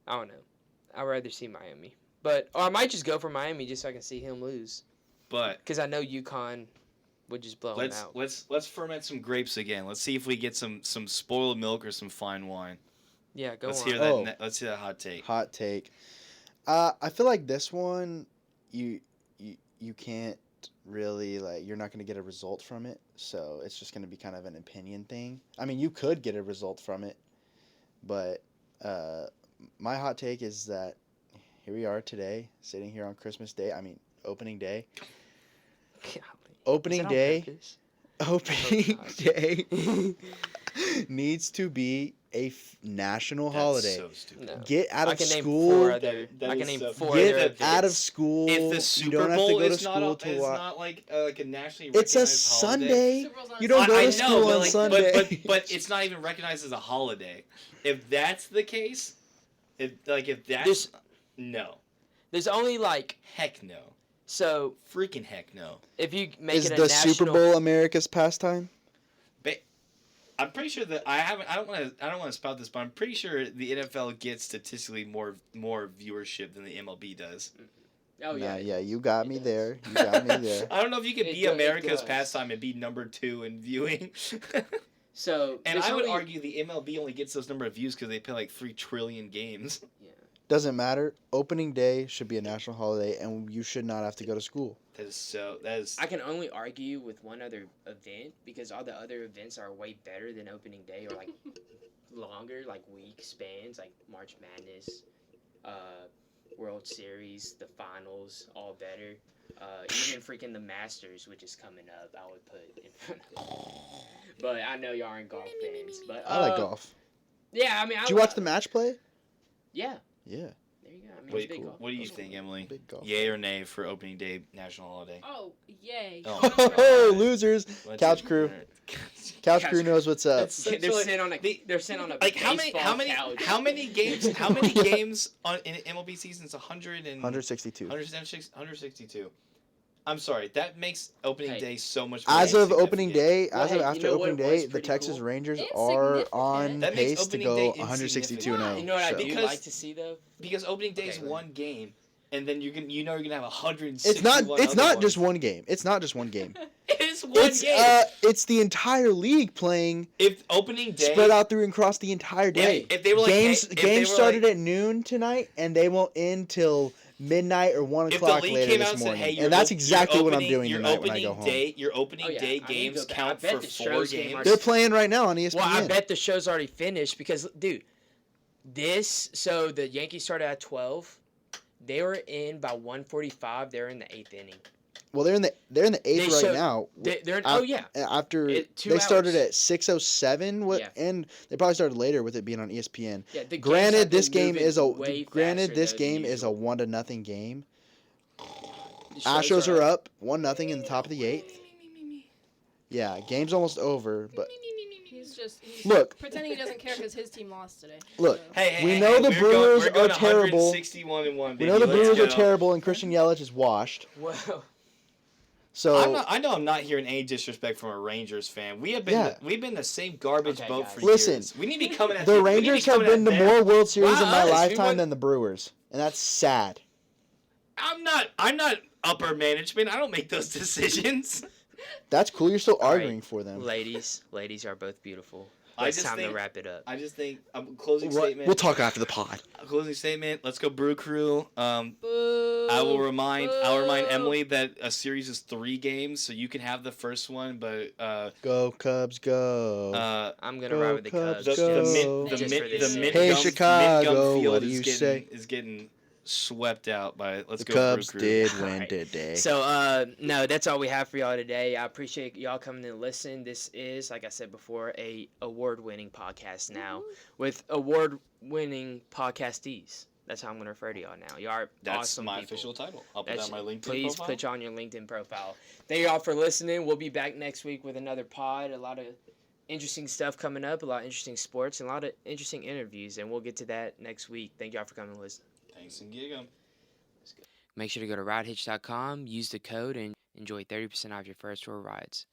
I don't know. I'd rather see Miami, or I might just go for Miami just so I can see him lose But because I know UConn would just blow him out. let's ferment some grapes again. Let's see if we get some spoiled milk or some fine wine. Yeah, go Let's on. hear that. Oh. Let's hear that hot take. Hot take. I feel like this one, you can't really you're not going to get a result from it, so it's just going to be kind of an opinion thing. I mean, you could get a result from it, but my hot take is that here we are today, sitting here on Christmas Day. I mean, opening day. Golly. Opening Is that on day. purpose? Opening God. day needs to be a national That's holiday. so stupid. No. Get out I of can name school. 4 other. That I can is name so- 4 Get other. out of events. school. If the you Super don't have to Bowl go to is school not to is watch. not like a nationally It's a recognized holiday. Sunday. Super Bowl's on You a don't Sunday. go I to school know, on but Sunday. but it's not even recognized as a holiday. If that's the case, if that's There's- no, There's only heck no, so freaking heck no. if you make Is it a the national. Super Bowl America's pastime? I'm pretty sure that I don't want to spout this, but I'm pretty sure the NFL gets statistically more viewership than the MLB does. Oh yeah. Nah, yeah, you got me does. there. You got me there. I don't know if you could It be do- it America's does. pastime and be number 2 in viewing. So And there's I would only- argue the MLB only gets those number of views because they play like 3 trillion games. Doesn't matter. Opening day should be a national holiday, and you should not have to go to school. That is. I can only argue with one other event because all the other events are way better than opening day or longer, week spans, like March Madness, World Series, the finals, all better. Even freaking the Masters, which is coming up, I would put in front of. But I know y'all aren't golf fans. But I like golf. Yeah, I mean, Did you watch the match play? Yeah, Yeah, there you go. I mean, What, it's big golf. what do you think, Emily? big golf. Yay or nay for opening day national holiday? Oh, yay. Oh. Oh, losers! Let's Couch see. crew. Couch Couch crew knows what's up. That's- They're So, sitting on a. the- They're sitting on a. Like how baseball many couch. how many games in MLB seasons 162. 162. I'm sorry, that makes opening Hey. day so much more As of opening significant. day, Well, hey, you after know what opening was day, the pretty Texas cool? Rangers It's are significant. on That makes pace to opening go day 162 insignificant. and You know what I so. do Because- like to see though? Because opening day is Okay, one game. and then you're gonna have 161. It's not. It's other not ones. just one game. It's not just one game. It's one It's game. it's the entire league playing If opening day spread out through and across the entire day. if they were like games if they were started like, at noon tonight, and they won't end till midnight or 1 if the o'clock league later came this out and said, morning. "Hey, and that's exactly what I'm doing your tonight when I opening go home. day, your opening Oh, yeah. day I need to games go back. count I bet for the 4 Stros game games." already- They're playing right now on ESPN. Well, I bet the show's already finished because, dude, so the Yankees started at 12. They were in by 1:45. They're in the 8th inning. Well, they're in the 8th They right showed- now. They're in, oh, yeah. After Two they started hours. at 6:07, Yeah. and they probably started later with it being on ESPN. Yeah, the games Granted, have this been game moving is a way faster, this though, game than is a usual. 1-0 game. The Astros are up 1-0 in the top of the 8th. Me. Yeah, game's almost over, but He's Look. pretending he doesn't care because his team lost today. Look, So. Hey, We know the we're Brewers we're going are terrible. 161-1. we know the baby. Brewers Let's are go. terrible, and Christian Yelich is washed. Well, So I know I'm not hearing any disrespect from a Rangers fan. We've been the same garbage Okay, boat guys. for Listen, years. We need to be coming at the we need to be Rangers have coming at been to them. more World Series Why in my us? We lifetime won- than the Brewers, and that's sad. I'm not upper management. I don't make those decisions. That's cool. You're still All right. arguing for them. ladies are both beautiful. I It's just time to think- wrap it up. I just think closing What- statement. We'll talk after the pod. Closing statement. Let's go, Brew Crew. Boo. I'll remind Boo. Emily that a series is 3 games, so you can have the first one, but Go Cubs, go! I'm gonna Go ride with the Cubs, Cubs. go. the Just mid for the this mid year. Hey, gum, Chicago, field what do is you getting say? is getting swept out by let's The go Cubs Brew Crew. did win Alright. today. So, no, that's all we have for y'all today. I appreciate y'all coming in and listen. This is, like I said before, a award-winning podcast now with award-winning podcastees. That's how I'm going to refer to y'all now. Y'all are That's awesome my people. official title. I'll put That's- that on my LinkedIn Please profile. put you on your LinkedIn profile. Thank y'all for listening. We'll be back next week with another pod. A lot of interesting stuff coming up, a lot of interesting sports, and a lot of interesting interviews, and we'll get to that next week. Thank y'all for coming and listening. Thanks and gig 'em. Make sure to go to ridehitch.com, use the code, and enjoy 30% off your first 4 rides.